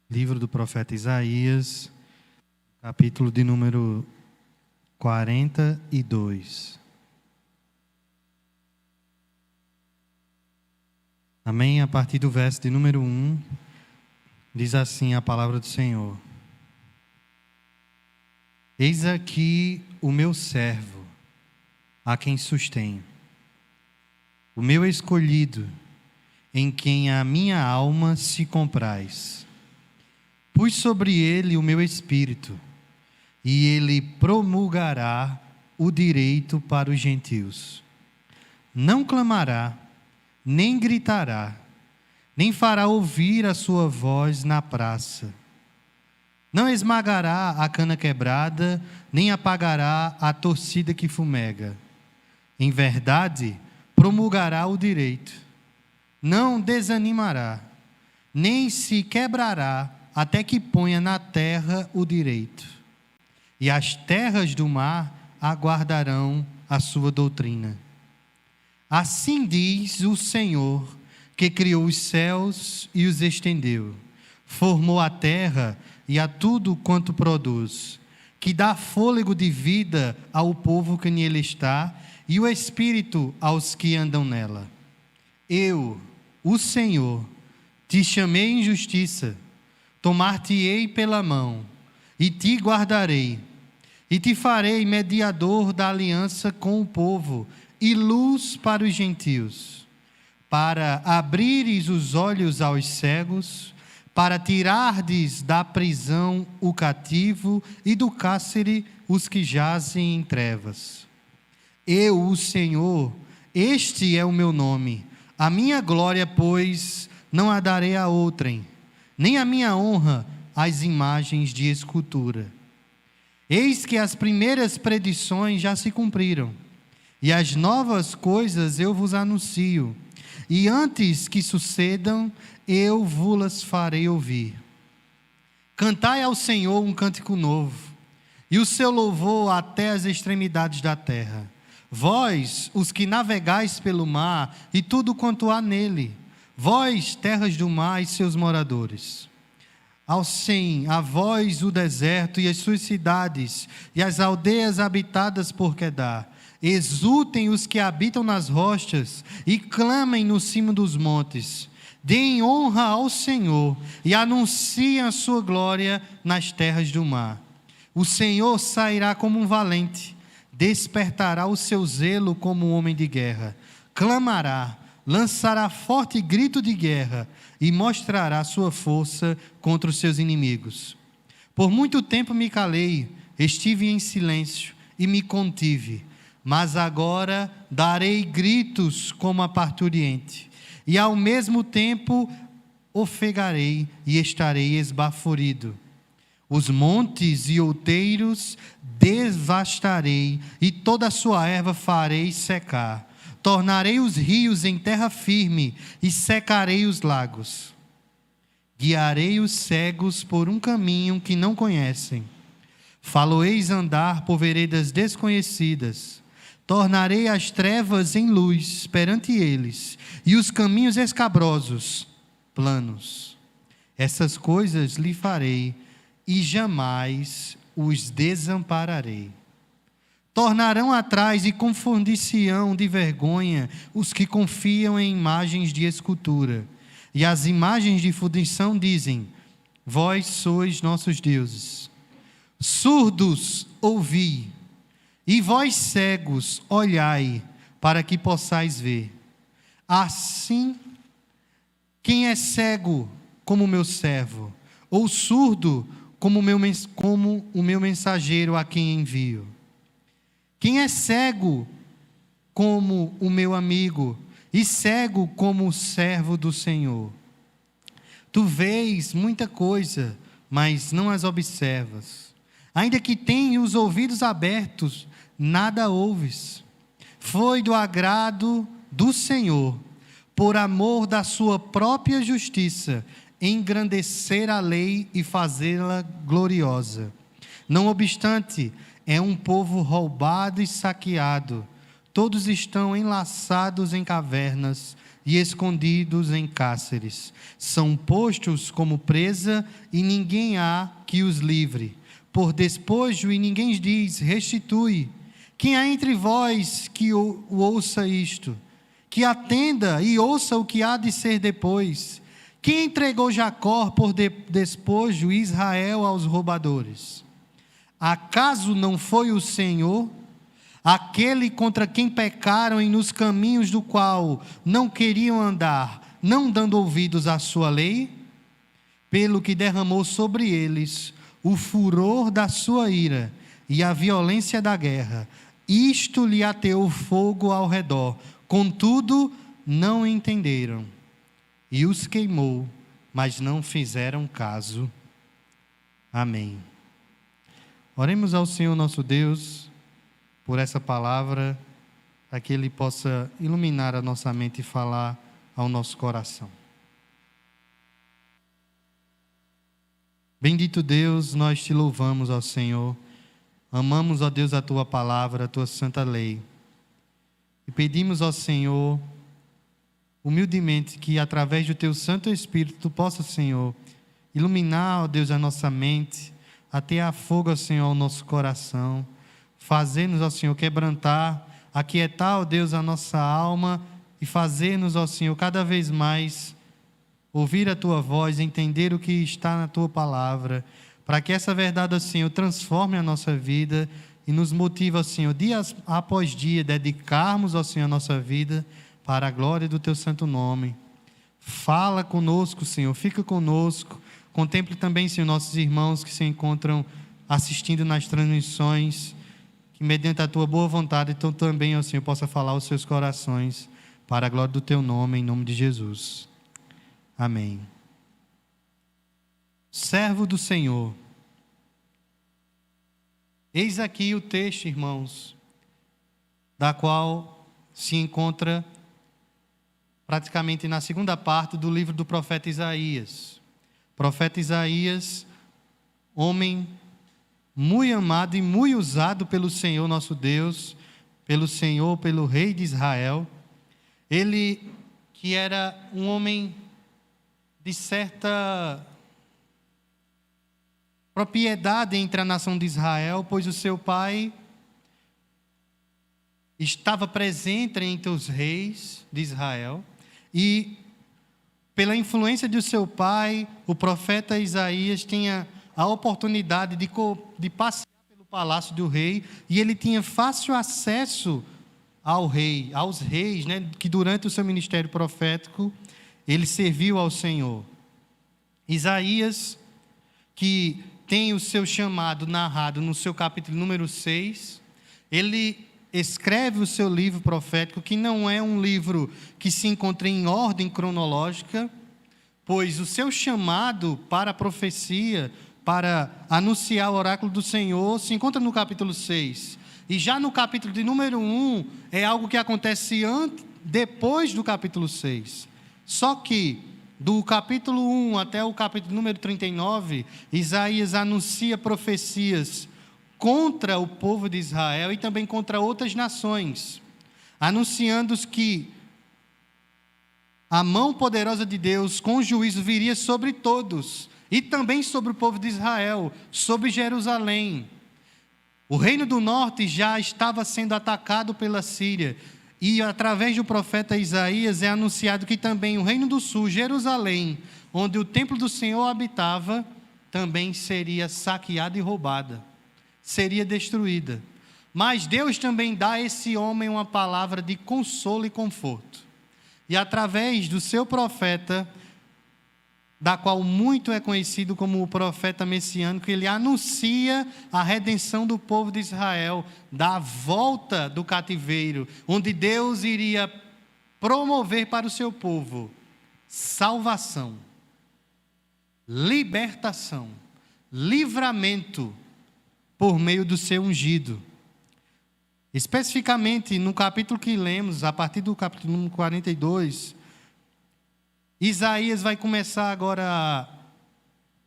Speaker 2: Livro do profeta Isaías, capítulo de número 42. Amém? A partir do verso de número 1, diz assim a palavra do Senhor: Eis aqui o meu servo, a quem sustenho, o meu escolhido, em quem a minha alma se compraz. Pus sobre ele o meu espírito, e ele promulgará o direito para os gentios. Não clamará, nem gritará, nem fará ouvir a sua voz na praça. Não esmagará a cana quebrada, nem apagará a torcida que fumega. Em verdade, promulgará o direito. Não desanimará, nem se quebrará, até que ponha na terra o direito. E as terras do mar aguardarão a sua doutrina. Assim diz o Senhor, que criou os céus e os estendeu, formou a terra e a tudo quanto produz, que dá fôlego de vida ao povo que nele está, e o espírito aos que andam nela. Eu, o Senhor, te chamei em justiça, tomar-te-ei pela mão, e te guardarei, e te farei mediador da aliança com o povo, e luz para os gentios, para abrires os olhos aos cegos, para tirardes da prisão o cativo, e do cárcere os que jazem em trevas. Eu, o Senhor, este é o meu nome, a minha glória, pois, não a darei a outrem, nem a minha honra às imagens de escultura. Eis que as primeiras predições já se cumpriram, e as novas coisas eu vos anuncio, e antes que sucedam, eu vos farei ouvir. Cantai ao Senhor um cântico novo, e o seu louvor até as extremidades da terra. Vós, os que navegais pelo mar, e tudo quanto há nele, vós, terras do mar e seus moradores. Sim, a vós o deserto e as suas cidades, e as aldeias habitadas por Quedar. Exultem os que habitam nas rochas, e clamem no cimo dos montes. Deem honra ao Senhor, e anunciem a sua glória nas terras do mar. O Senhor sairá como um valente, despertará o seu zelo como um homem de guerra. Clamará, lançará forte grito de guerra, e mostrará sua força contra os seus inimigos. Por muito tempo me calei, estive em silêncio e me contive, mas agora darei gritos como a parturiente, e ao mesmo tempo ofegarei e estarei esbaforido. Os montes e outeiros devastarei, e toda a sua erva farei secar. Tornarei os rios em terra firme, e secarei os lagos. Guiarei os cegos por um caminho que não conhecem. Faloeis andar por veredas desconhecidas. Tornarei as trevas em luz perante eles, e os caminhos escabrosos, planos. Essas coisas lhe farei, e jamais os desampararei. Tornarão atrás e confundir-se-ão de vergonha os que confiam em imagens de escultura. E as imagens de fundição dizem: vós sois nossos deuses. Surdos, ouvi, e vós cegos, olhai, para que possais ver. Assim, quem é cego como meu servo, ou surdo como o meu mensageiro a quem envio? Quem é cego como o meu amigo, e cego como o servo do Senhor? Tu vês muita coisa, mas não as observas. Ainda que tenha os ouvidos abertos, nada ouves. Foi do agrado do Senhor, por amor da sua própria justiça, engrandecer a lei e fazê-la gloriosa. Não obstante, é um povo roubado e saqueado. Todos estão enlaçados em cavernas e escondidos em cárceres. São postos como presa e ninguém há que os livre. Por despojo e ninguém diz: restitui. Quem há entre vós que ouça isto? Que atenda e ouça o que há de ser depois. Quem entregou Jacó por despojo e Israel aos roubadores? Acaso não foi o Senhor, aquele contra quem pecaram e nos caminhos do qual não queriam andar, não dando ouvidos à sua lei? Pelo que derramou sobre eles o furor da sua ira e a violência da guerra, isto lhe ateou fogo ao redor, contudo não entenderam, e os queimou, mas não fizeram caso. Amém. Oremos ao Senhor nosso Deus por essa palavra, para que Ele possa iluminar a nossa mente e falar ao nosso coração. Bendito Deus, nós te louvamos, ó Senhor. Amamos, ó Deus, a tua palavra, a tua santa lei. E pedimos, ó Senhor, humildemente, que através do teu Santo Espírito, tu possa, Senhor, iluminar, ó Deus, a nossa mente, atear fogo, ó Senhor, ao nosso coração, fazer-nos, ó Senhor, quebrantar, aquietar, ó Deus, a nossa alma e fazer-nos, ó Senhor, cada vez mais ouvir a tua voz, entender o que está na tua palavra, para que essa verdade, ó Senhor, transforme a nossa vida e nos motive, ó Senhor, dia após dia, dedicarmos, ó Senhor, a nossa vida para a glória do teu santo nome. Fala conosco, Senhor, fica conosco. Contemple também, Senhor, nossos irmãos que se encontram assistindo nas transmissões, que mediante a tua boa vontade, então também, ó Senhor, possa falar aos seus corações, para a glória do teu nome, em nome de Jesus. Amém. Servo do Senhor. Eis aqui o texto, irmãos, da qual se encontra praticamente na segunda parte do livro do profeta Isaías. Profeta Isaías, homem muito amado e muito usado pelo Senhor nosso Deus, pelo Senhor, pelo rei de Israel. Ele que era um homem de certa propriedade entre a nação de Israel, pois o seu pai estava presente entre os reis de Israel e, pela influência de seu pai, o profeta Isaías tinha a oportunidade de passear pelo palácio do rei e ele tinha fácil acesso ao rei, aos reis, né, que durante o seu ministério profético ele serviu ao Senhor. Isaías, que tem o seu chamado narrado no seu capítulo número 6, ele escreve o seu livro profético, que não é um livro que se encontra em ordem cronológica, pois o seu chamado para a profecia, para anunciar o oráculo do Senhor, se encontra no capítulo 6. E já no capítulo de número 1, é algo que acontece depois do capítulo 6. Só que, do capítulo 1 até o capítulo número 39, Isaías anuncia profecias contra o povo de Israel e também contra outras nações, anunciando que a mão poderosa de Deus com juízo viria sobre todos, e também sobre o povo de Israel, sobre Jerusalém. O reino do norte já estava sendo atacado pela Síria, e através do profeta Isaías é anunciado que também o reino do sul, Jerusalém, onde o templo do Senhor habitava, também seria saqueada e roubada, seria destruída. Mas Deus também dá a esse homem uma palavra de consolo e conforto. E através do seu profeta, da qual muito é conhecido como o profeta messiânico, ele anuncia a redenção do povo de Israel, da volta do cativeiro, onde Deus iria promover para o seu povo salvação, libertação, livramento por meio do seu ungido. Especificamente no capítulo que lemos, a partir do capítulo número 42, Isaías vai começar agora a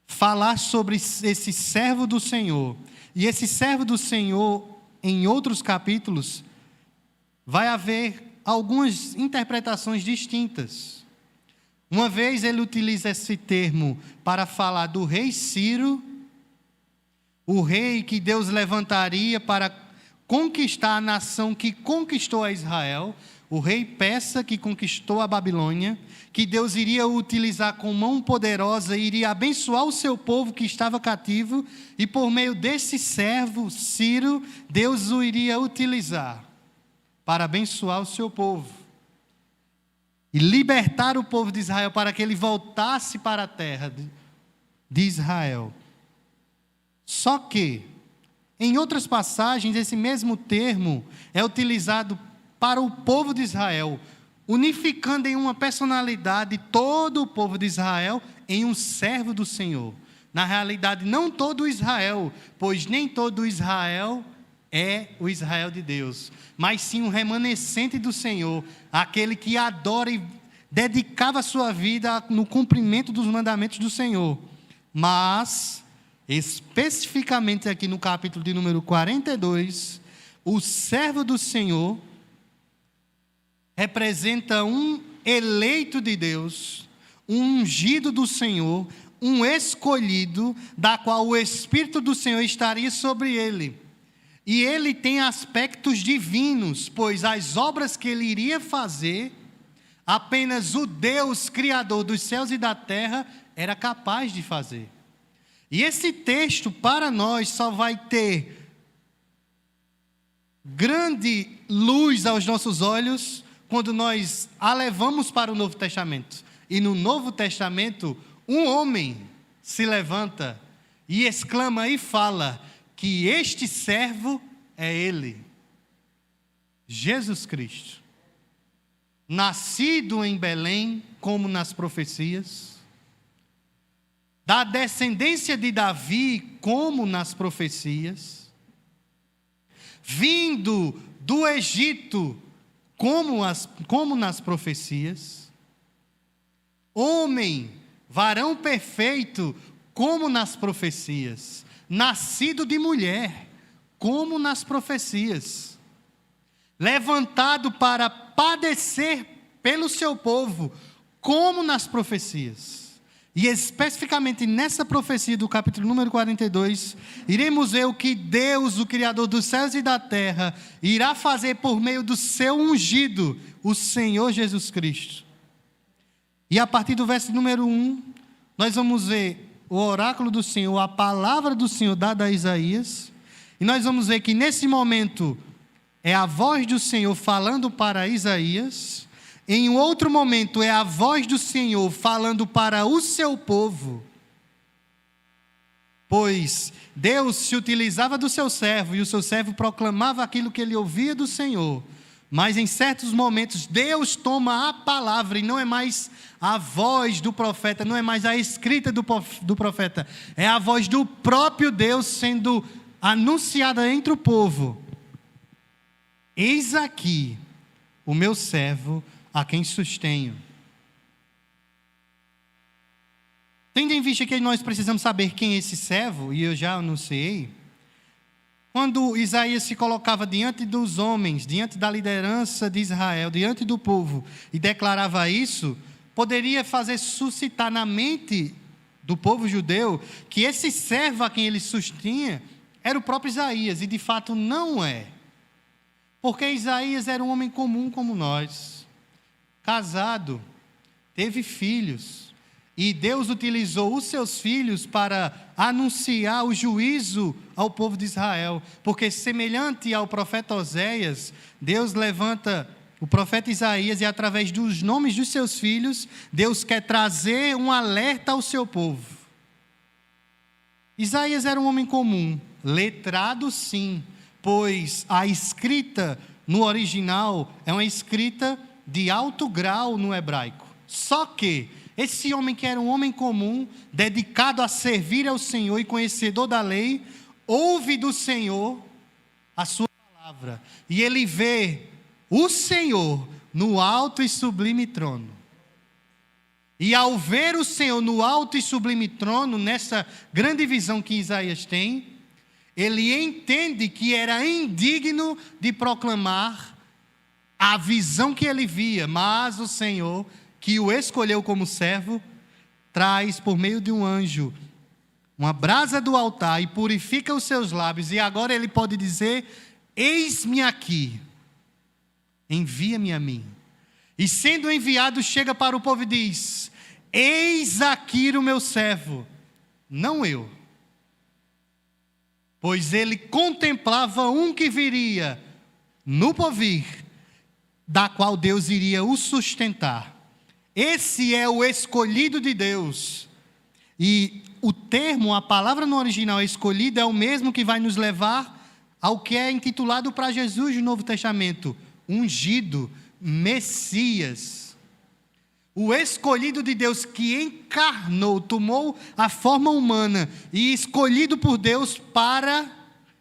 Speaker 2: falar sobre esse servo do Senhor. E esse servo do Senhor, em outros capítulos, vai haver algumas interpretações distintas. Uma vez ele utiliza esse termo para falar do rei Ciro, o rei que Deus levantaria para conquistar a nação que conquistou a Israel, o rei persa que conquistou a Babilônia, que Deus iria utilizar com mão poderosa, iria abençoar o seu povo que estava cativo, e por meio desse servo, Ciro, Deus o iria utilizar para abençoar o seu povo e libertar o povo de Israel para que ele voltasse para a terra de Israel. Só que, em outras passagens, esse mesmo termo é utilizado para o povo de Israel, unificando em uma personalidade todo o povo de Israel em um servo do Senhor. Na realidade, não todo Israel, pois nem todo Israel é o Israel de Deus, mas sim um remanescente do Senhor, aquele que adora e dedicava a sua vida no cumprimento dos mandamentos do Senhor. Mas, especificamente aqui no capítulo de número 42, o servo do Senhor representa um eleito de Deus, um ungido do Senhor, um escolhido, da qual o Espírito do Senhor estaria sobre ele. E ele tem aspectos divinos, pois as obras que ele iria fazer, apenas o Deus Criador dos céus e da terra era capaz de fazer. E esse texto, para nós, só vai ter grande luz aos nossos olhos quando nós a levamos para o Novo Testamento. E no Novo Testamento, um homem se levanta e exclama e fala que este servo é ele, Jesus Cristo. nascido em Belém, como nas profecias, da descendência de Davi, como nas profecias, vindo do Egito, como nas profecias, homem, varão perfeito, como nas profecias, nascido de mulher, como nas profecias, levantado para padecer pelo seu povo, como nas profecias. E especificamente nessa profecia do capítulo número 42, iremos ver o que Deus, o Criador dos céus e da terra, irá fazer por meio do seu ungido, o Senhor Jesus Cristo. E a partir do verso número 1, nós vamos ver o oráculo do Senhor, a palavra do Senhor dada a Isaías, e nós vamos ver que nesse momento é a voz do Senhor falando para Isaías. Em um outro momento é a voz do Senhor falando para o seu povo. Pois Deus se utilizava do seu servo e o seu servo proclamava aquilo que ele ouvia do Senhor. Mas em certos momentos Deus toma a palavra e não é mais a voz do profeta, não é mais a escrita do profeta. É a voz do próprio Deus sendo anunciada entre o povo. Eis aqui o meu servo a quem sustenho. Tendo em vista que nós precisamos saber quem é esse servo, e eu já anunciei, quando Isaías se colocava diante dos homens, diante da liderança de Israel, diante do povo, e declarava isso, poderia fazer suscitar na mente do povo judeu que esse servo a quem ele sustinha era o próprio Isaías, e de fato não é. Porque Isaías era um homem comum como nós, casado, teve filhos, e Deus utilizou os seus filhos para anunciar o juízo ao povo de Israel, porque semelhante ao profeta Oséias, Deus levanta o profeta Isaías e através dos nomes dos seus filhos, Deus quer trazer um alerta ao seu povo. Isaías era um homem comum, letrado sim, pois a escrita no original é uma escrita de alto grau no hebraico. Só que esse homem que era um homem comum, dedicado a servir ao Senhor e conhecedor da lei, ouve do Senhor a sua palavra. E ele vê o Senhor no alto e sublime trono. E ao ver o Senhor no alto e sublime trono, nessa grande visão que Isaías tem, ele entende que era indigno de proclamar a visão que ele via, mas o Senhor, que o escolheu como servo, traz por meio de um anjo uma brasa do altar e purifica os seus lábios, e agora ele pode dizer: eis-me aqui, envia-me a mim. E sendo enviado, chega para o povo e diz: eis aqui o meu servo, não eu. Pois ele contemplava um que viria no porvir, da qual Deus iria o sustentar. Esse é o escolhido de Deus. E o termo, a palavra no original escolhido, é o mesmo que vai nos levar ao que é intitulado para Jesus no Novo Testamento: ungido, Messias. O escolhido de Deus que encarnou, tomou a forma humana e escolhido por Deus para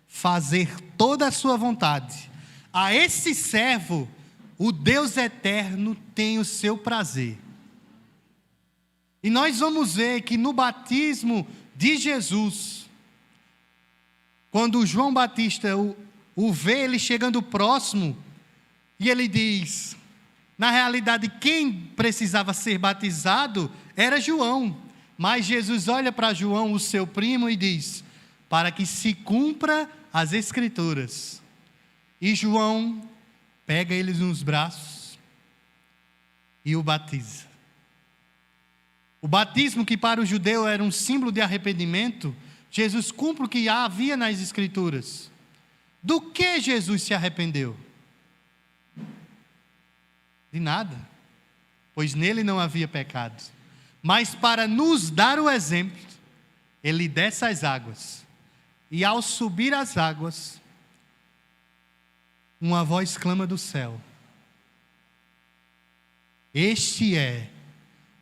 Speaker 2: fazer toda a sua vontade. A esse servo, o Deus eterno tem o seu prazer. E nós vamos ver que no batismo de Jesus, quando João Batista o vê ele chegando próximo, e ele diz: na realidade, quem precisava ser batizado era João. Mas Jesus olha para João, o seu primo, e diz: para que se cumpra as Escrituras. E João pega ele nos braços e o batiza. O batismo, que para o judeu era um símbolo de arrependimento, Jesus cumpre o que havia nas Escrituras. Do que Jesus se arrependeu? De nada, pois nele não havia pecado. Mas para nos dar o exemplo, ele desce as águas, e ao subir as águas, uma voz clama do céu: Este é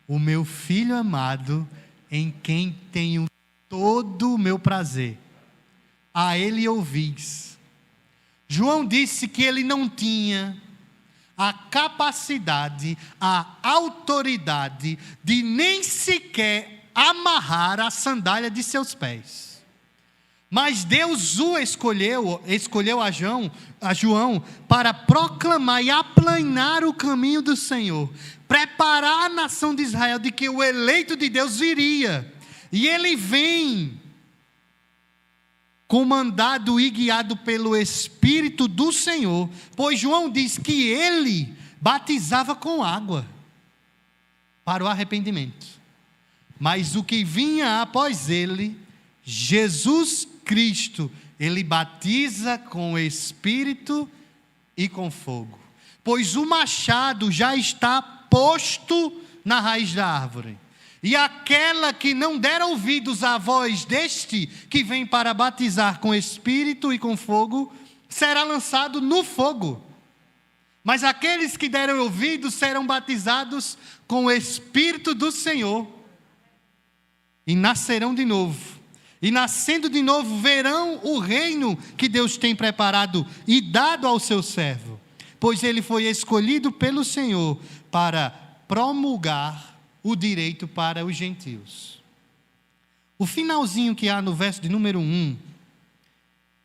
Speaker 2: o meu Filho amado, em quem tenho todo o meu prazer. A ele ouvis. João disse que ele não tinha a capacidade, a autoridade de nem sequer amarrar a sandália de seus pés. Mas Deus o escolheu a João para proclamar e aplanar o caminho do Senhor, preparar a nação de Israel de que o eleito de Deus viria. E ele vem comandado e guiado pelo Espírito do Senhor, pois João diz que ele batizava com água para o arrependimento. Mas o que vinha após ele, Jesus Cristo, ele batiza com o Espírito e com fogo. Pois o machado já está posto na raiz da árvore. E aquela que não der ouvidos à voz deste que vem para batizar com Espírito e com fogo, será lançado no fogo. Mas aqueles que derem ouvidos serão batizados com o Espírito do Senhor e nascerão de novo. E nascendo de novo, verão o reino que Deus tem preparado e dado ao seu servo. Pois ele foi escolhido pelo Senhor para promulgar o direito para os gentios. O finalzinho que há no verso de número 1,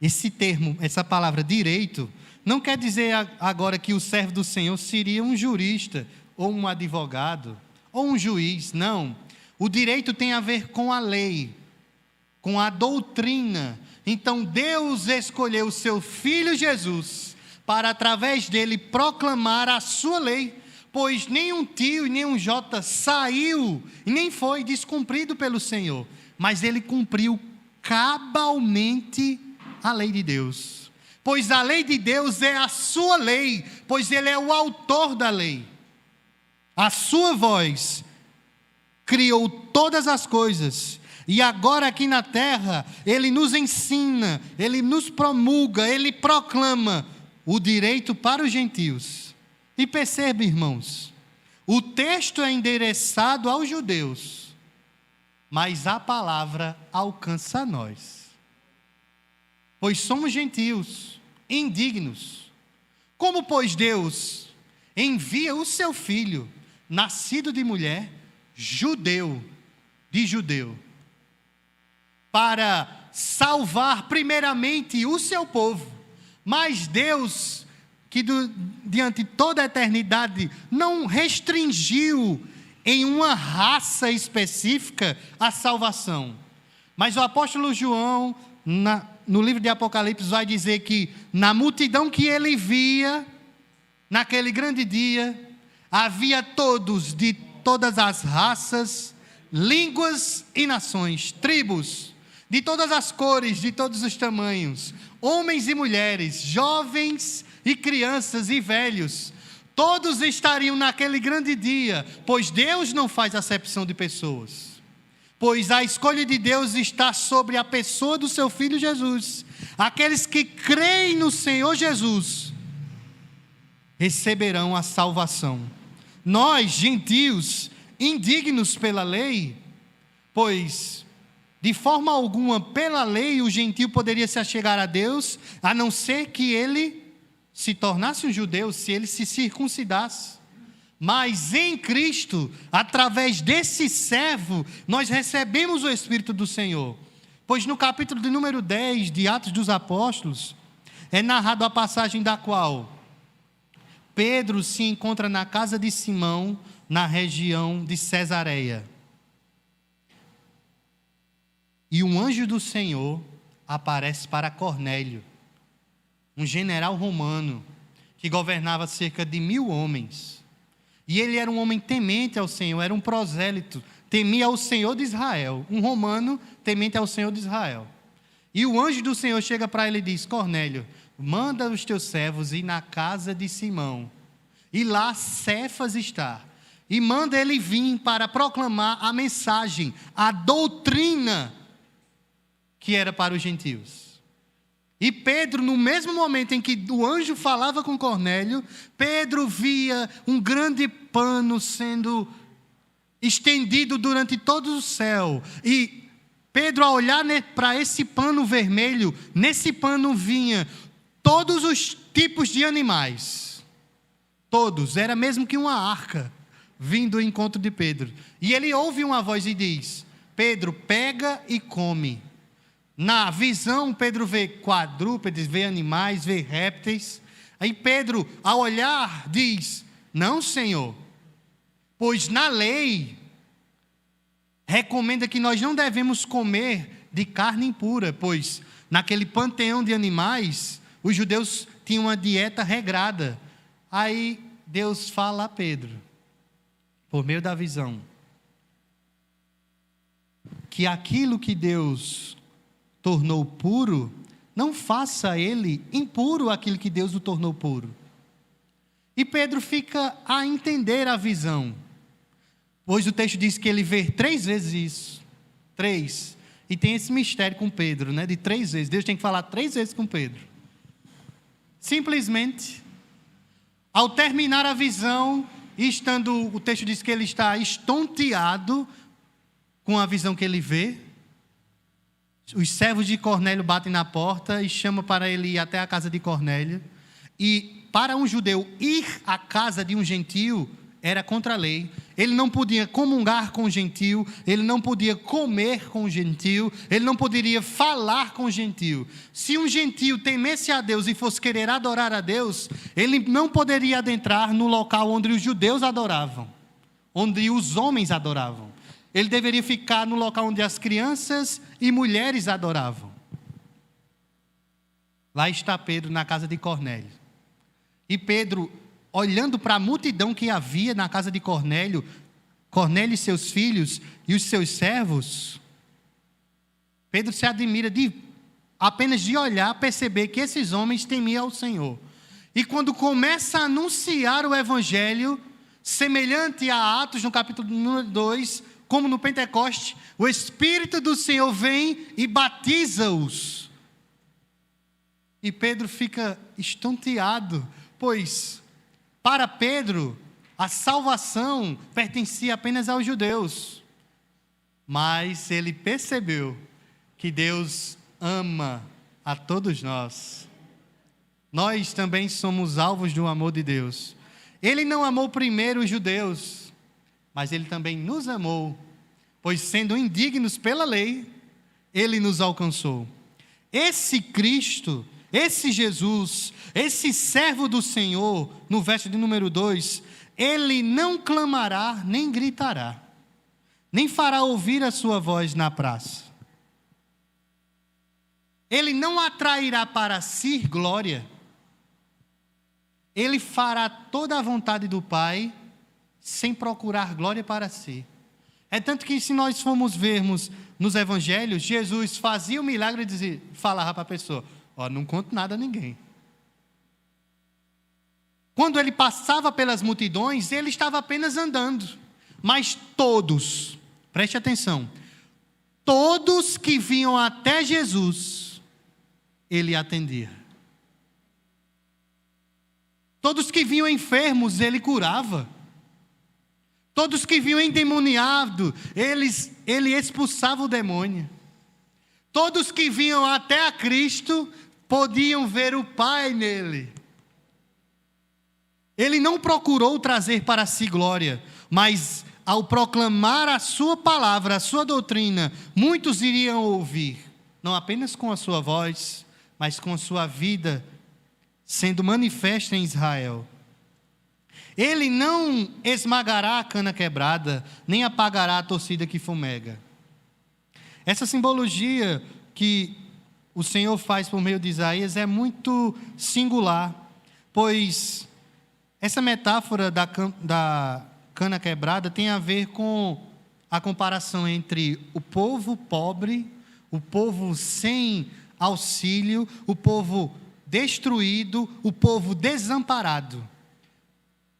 Speaker 2: esse termo, essa palavra direito, não quer dizer agora que o servo do Senhor seria um jurista, ou um advogado, ou um juiz, não. O direito tem a ver com a lei, com a doutrina. Então Deus escolheu o seu Filho Jesus para através dele proclamar a sua lei, pois nenhum tio e nenhum jota saiu e nem foi descumprido pelo Senhor, mas ele cumpriu cabalmente a lei de Deus, pois a lei de Deus é a sua lei, pois ele é o autor da lei. A sua voz criou todas as coisas. E agora aqui na terra, ele nos ensina, ele nos promulga, ele proclama o direito para os gentios. E perceba, irmãos, o texto é endereçado aos judeus, mas a palavra alcança a nós. Pois somos gentios, indignos. Como, pois, Deus envia o seu Filho, nascido de mulher, judeu, para salvar primeiramente o seu povo. Mas Deus, que diante de toda a eternidade, não restringiu em uma raça específica a salvação. Mas o apóstolo João, no livro de Apocalipse, vai dizer que na multidão que ele via, naquele grande dia, havia todos de todas as raças, línguas e nações, tribos, de todas as cores, de todos os tamanhos, homens e mulheres, jovens e crianças e velhos, todos estariam naquele grande dia, pois Deus não faz acepção de pessoas, pois a escolha de Deus está sobre a pessoa do seu Filho Jesus. Aqueles que creem no Senhor Jesus receberão a salvação. Nós, gentios, indignos pela lei, pois de forma alguma pela lei o gentio poderia se achegar a Deus, a não ser que ele se tornasse um judeu, se ele se circuncidasse. Mas em Cristo, através desse servo, nós recebemos o Espírito do Senhor. Pois no capítulo de número 10 de Atos dos Apóstolos, é narrado a passagem da qual Pedro se encontra na casa de Simão, na região de Cesareia. E um anjo do Senhor aparece para Cornélio, um general romano, que governava cerca de 1000 homens. E ele era um homem temente ao Senhor, era um prosélito, temia ao Senhor de Israel, um romano temente ao Senhor de Israel. E o anjo do Senhor chega para ele e diz: Cornélio, manda os teus servos ir na casa de Simão, e lá Cefas está, e manda ele vir para proclamar a mensagem, a doutrina que era para os gentios. E Pedro, no mesmo momento em que o anjo falava com Cornélio, Pedro via um grande pano sendo estendido durante todo o céu. E Pedro, ao olhar para esse pano vermelho, nesse pano vinha todos os tipos de animais. Todos. Era mesmo que uma arca vindo ao encontro de Pedro. E ele ouve uma voz e diz: Pedro, pega e come. Na visão, Pedro vê quadrúpedes, vê animais, vê répteis. Aí Pedro, ao olhar, diz: não, Senhor, pois na lei recomenda que nós não devemos comer de carne impura, pois naquele panteão de animais, os judeus tinham uma dieta regrada. Aí Deus fala a Pedro, por meio da visão, que aquilo que Deus tornou puro, não faça ele impuro aquilo que Deus o tornou puro. E Pedro fica a entender a visão, pois o texto diz que ele vê 3 vezes isso. 3. E tem esse mistério com Pedro, né? De 3 vezes. Deus tem que falar 3 vezes com Pedro. Simplesmente, ao terminar a visão, o texto diz que ele está estonteado com a visão que ele vê. Os servos de Cornélio batem na porta e chamam para ele ir até a casa de Cornélio. E para um judeu ir à casa de um gentio era contra a lei. Ele não podia comungar com o gentio, ele não podia comer com o gentio, ele não poderia falar com o gentio. Se um gentio temesse a Deus e fosse querer adorar a Deus, ele não poderia adentrar no local onde os judeus adoravam, onde os homens adoravam. Ele deveria ficar no local onde as crianças e mulheres adoravam. Lá está Pedro na casa de Cornélio. E Pedro, olhando para a multidão que havia na casa de Cornélio, Cornélio e seus filhos e os seus servos, Pedro se admira apenas de olhar, perceber que esses homens temiam ao Senhor. E quando começa a anunciar o evangelho, semelhante a Atos no capítulo número 2, como no Pentecoste, o Espírito do Senhor vem e batiza-os. E Pedro fica estonteado, pois para Pedro a salvação pertencia apenas aos judeus. Mas ele percebeu que Deus ama a todos nós. Nós também somos alvos do amor de Deus. Ele não amou primeiro os judeus, mas ele também nos amou, pois sendo indignos pela lei, ele nos alcançou. Esse Cristo, esse Jesus, esse servo do Senhor, no verso de número 2, ele não clamará nem gritará, nem fará ouvir a sua voz na praça. Ele não atrairá para si glória. Ele fará toda a vontade do Pai, sem procurar glória para si. É tanto que se nós formos vermos nos evangelhos, Jesus fazia o milagre e falava para a pessoa: não conto nada a ninguém. Quando ele passava pelas multidões, ele estava apenas andando. Mas todos, preste atenção, todos que vinham até Jesus, ele atendia. Todos que vinham enfermos, ele curava. Todos que vinham endemoniados, ele expulsava o demônio. Todos que vinham até a Cristo, podiam ver o Pai nele. Ele não procurou trazer para si glória, mas ao proclamar a sua palavra, a sua doutrina, muitos iriam ouvir, não apenas com a sua voz, mas com a sua vida sendo manifesta em Israel. Ele não esmagará a cana quebrada, nem apagará a torcida que fumega. Essa simbologia que o Senhor faz por meio de Isaías é muito singular, pois essa metáfora da cana quebrada tem a ver com a comparação entre o povo pobre, o povo sem auxílio, o povo destruído, o povo desamparado.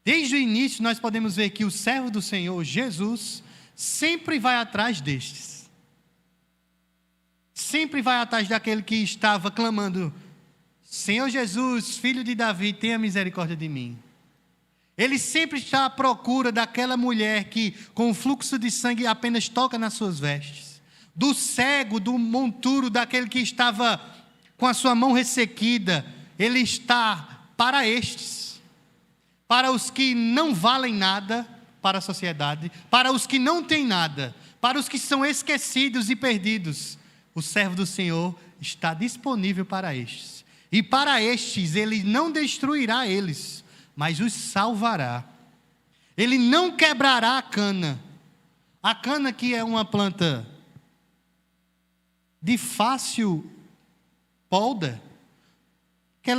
Speaker 2: Desde o início nós podemos ver que o servo do Senhor, Jesus, sempre vai atrás destes. Sempre vai atrás daquele que estava clamando: Senhor Jesus, filho de Davi, tenha misericórdia de mim. Ele sempre está à procura daquela mulher que, com o fluxo de sangue, apenas toca nas suas vestes. Do cego, do monturo, daquele que estava com a sua mão ressequida. Ele está para estes. Para os que não valem nada para a sociedade. Para os que não têm nada. Para os que são esquecidos e perdidos. O servo do Senhor está disponível para estes. E para estes, ele não destruirá eles, mas os salvará. Ele não quebrará a cana. A cana, que é uma planta de fácil polda,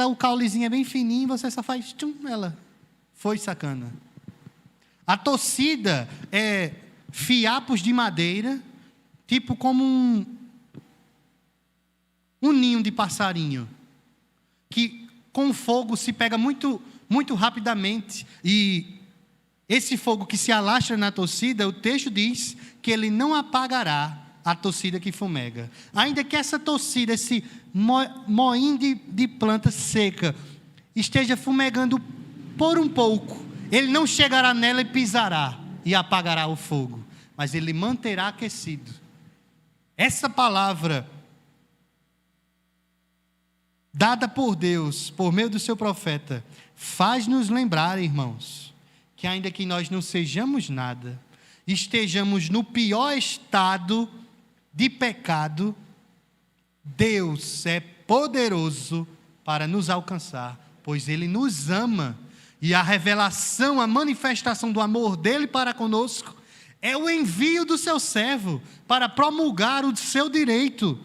Speaker 2: o caulezinho é bem fininho, você só faz ela foi sacana. A tocida é fiapos de madeira, tipo como um ninho de passarinho, que com fogo se pega muito rapidamente, e esse fogo que se alastra na tocida, o texto diz que ele não apagará a tocida que fumega. Ainda que essa tocida, esse moinho de planta seca, esteja fumegando por um pouco, ele não chegará nela e pisará e apagará o fogo, mas ele manterá aquecido. Essa palavra dada por Deus, por meio do seu profeta, faz-nos lembrar, irmãos, que ainda que nós não sejamos nada, estejamos no pior estado de pecado, Deus é poderoso para nos alcançar, pois Ele nos ama, e a revelação, a manifestação do amor dEle para conosco, é o envio do seu servo, para promulgar o seu direito.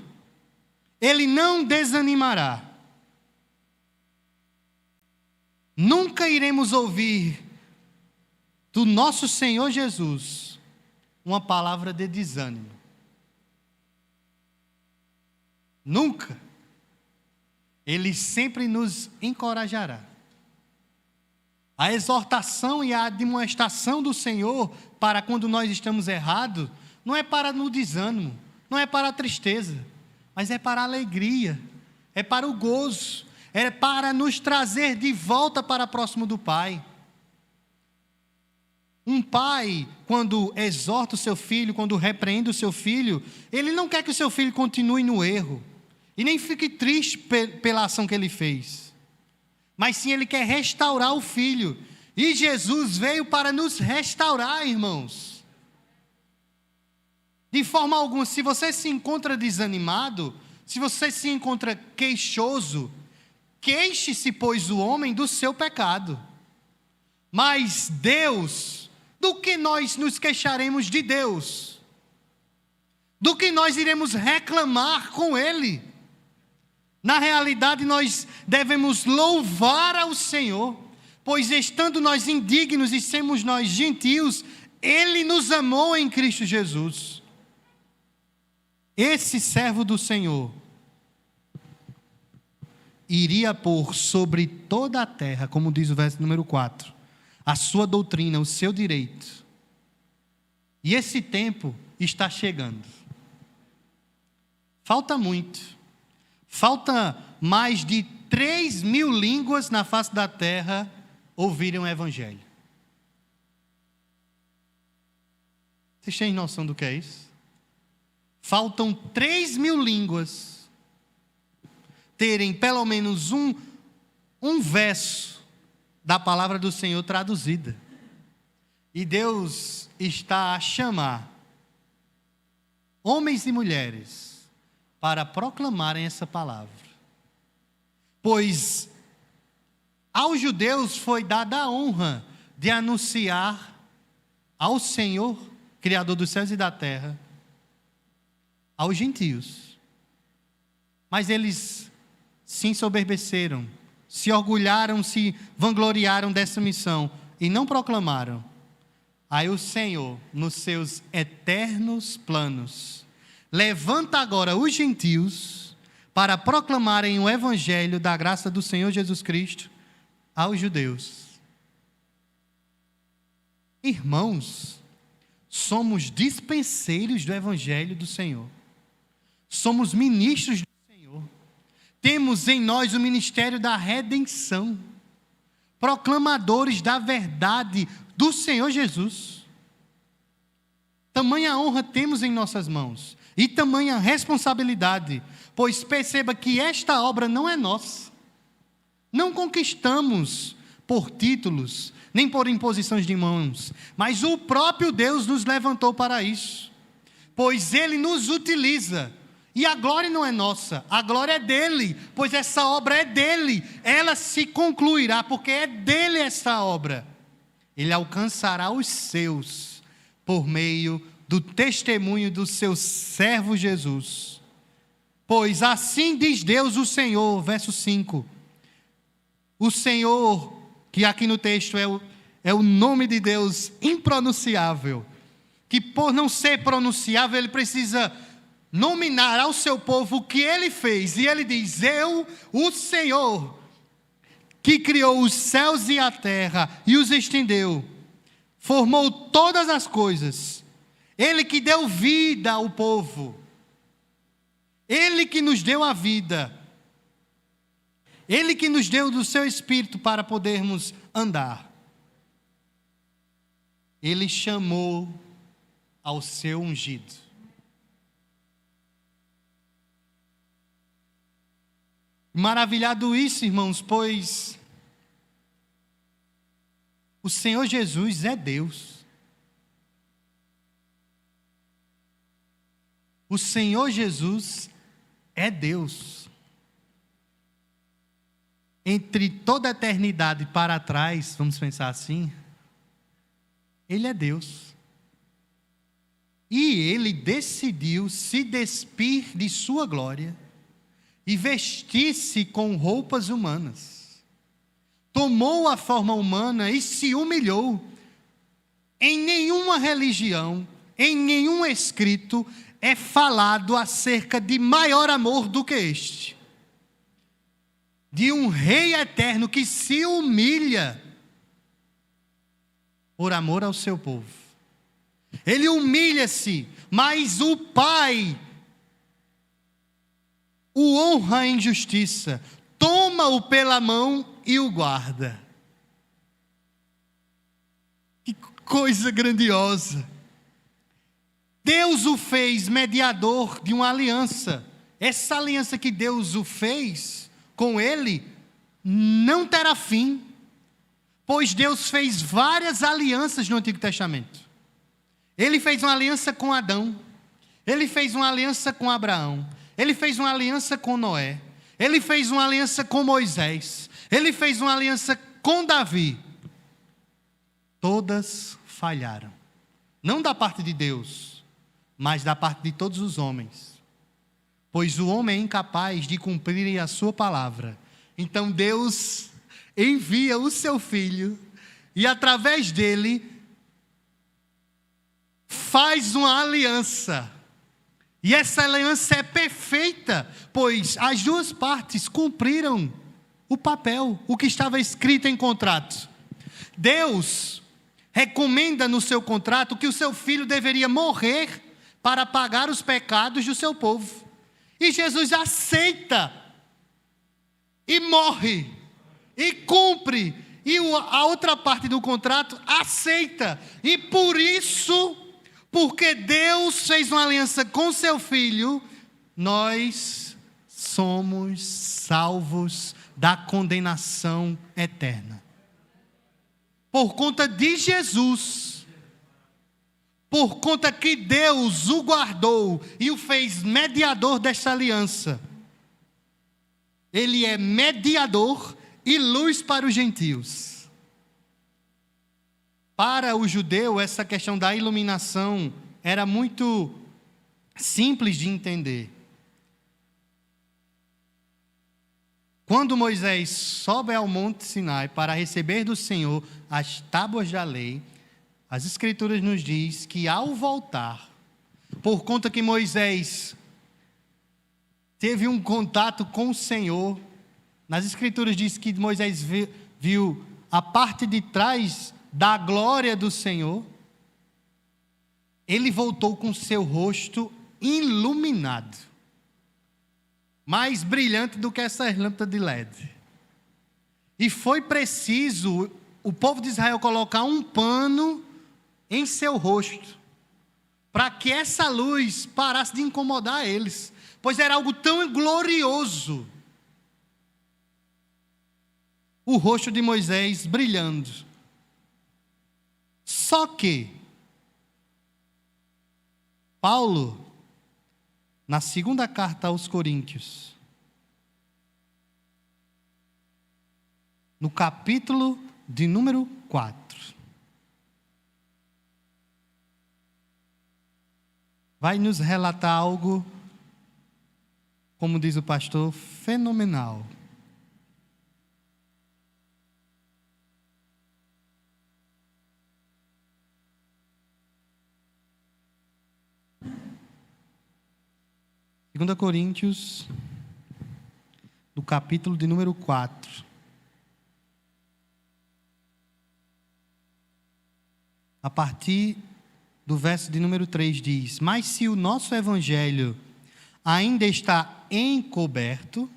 Speaker 2: Ele não desanimará. Nunca iremos ouvir do nosso Senhor Jesus uma palavra de desânimo. Nunca. Ele sempre nos encorajará. A exortação e a admoestação do Senhor para quando nós estamos errados, não é para no desânimo, não é para a tristeza, mas é para a alegria, é para o gozo, é para nos trazer de volta para próximo do Pai. Um pai, quando exorta o seu filho, quando repreende o seu filho, ele não quer que o seu filho continue no erro, e nem fique triste pela ação que ele fez, mas sim ele quer restaurar o filho, e Jesus veio para nos restaurar, irmãos. De forma alguma, se você se encontra desanimado, se você se encontra queixoso, queixe-se, pois, o homem do seu pecado. Mas Deus, do que nós nos queixaremos de Deus? Do que nós iremos reclamar com Ele? Na realidade, nós devemos louvar ao Senhor, pois estando nós indignos e sermos nós gentios, Ele nos amou em Cristo Jesus. Esse servo do Senhor iria pôr sobre toda a terra, como diz o verso número 4, a sua doutrina, o seu direito. E esse tempo está chegando. Falta muito. Falta mais de 3.000 línguas na face da terra ouvirem o Evangelho. Vocês têm noção do que é isso? Faltam 3.000 línguas terem pelo menos um verso da palavra do Senhor traduzida. E Deus está a chamar homens e mulheres para proclamarem essa palavra. Pois aos judeus foi dada a honra de anunciar ao Senhor, Criador dos céus e da terra, aos gentios. Mas eles se ensoberbeceram, se orgulharam, se vangloriaram dessa missão e não proclamaram. Aí o Senhor, nos seus eternos planos, levanta agora os gentios para proclamarem o Evangelho da graça do Senhor Jesus Cristo aos judeus. Irmãos, somos dispenseiros do Evangelho do Senhor. Somos ministros do Senhor. Temos em nós o ministério da redenção. proclamadores da verdade do Senhor Jesus. Tamanha honra temos em nossas mãos e tamanha responsabilidade, pois perceba que esta obra não é nossa. Não conquistamos por títulos, nem por imposições de mãos, mas o próprio Deus nos levantou para isso, pois Ele nos utiliza. E a glória não é nossa, a glória é dele, pois essa obra é dele. Ela se concluirá, porque é dele essa obra. Ele alcançará os seus por meio do testemunho do seu servo Jesus. Pois assim diz Deus o Senhor, verso 5. O Senhor, que aqui no texto é o nome de Deus impronunciável, que por não ser pronunciável, ele precisa nominar ao seu povo o que ele fez. E ele diz: eu, o Senhor, que criou os céus e a terra e os estendeu, formou todas as coisas, ele que deu vida ao povo, ele que nos deu a vida, ele que nos deu do seu Espírito para podermos andar. Ele chamou ao seu ungido. Maravilhado isso, irmãos, pois o Senhor Jesus é Deus. O Senhor Jesus é Deus. Entre toda a eternidade para trás, vamos pensar assim, Ele é Deus. E Ele decidiu se despir de sua glória e vestir-se com roupas humanas. Tomou a forma humana e se humilhou. Em nenhuma religião, em nenhum escrito, é falado acerca de maior amor do que este. De um Rei eterno que se humilha por amor ao seu povo. Ele humilha-se, mas o Pai o honra em justiça, toma-o pela mão e o guarda. Que coisa grandiosa! Deus o fez mediador de uma aliança. Essa aliança que Deus o fez com ele não terá fim, pois Deus fez várias alianças no Antigo Testamento. Ele fez uma aliança com Adão, ele fez uma aliança com Abraão, ele fez uma aliança com Noé, ele fez uma aliança com Moisés, ele fez uma aliança com Davi. Todas falharam. Não da parte de Deus, mas da parte de todos os homens. Pois o homem é incapaz de cumprir a sua palavra. Então Deus envia o seu Filho e através dele faz uma aliança. E essa aliança é perfeita, pois as duas partes cumpriram o papel, o que estava escrito em contrato. Deus recomenda no seu contrato que o seu filho deveria morrer para pagar os pecados do seu povo. E Jesus aceita, e morre, e cumpre, e a outra parte do contrato aceita. E por isso, porque Deus fez uma aliança com seu Filho, nós somos salvos da condenação eterna. Por conta de Jesus, por conta que Deus o guardou e o fez mediador desta aliança. Ele é mediador e luz para os gentios. Para o judeu, essa questão da iluminação era muito simples de entender. Quando Moisés sobe ao Monte Sinai para receber do Senhor as tábuas da lei, as Escrituras nos diz que ao voltar, por conta que Moisés teve um contato com o Senhor, nas Escrituras diz que Moisés viu a parte de trás da glória do Senhor, ele voltou com seu rosto iluminado, mais brilhante do que essas lâmpadas de LED. E foi preciso o povo de Israel colocar um pano em seu rosto, para que essa luz parasse de incomodar eles, pois era algo tão glorioso. O rosto de Moisés brilhando. Só que Paulo, na segunda carta aos Coríntios, no capítulo de número 4, vai nos relatar algo, como diz o pastor, fenomenal. Segunda Coríntios, no capítulo de número 4. A partir do verso de número 3 diz: mas se o nosso evangelho ainda está encoberto,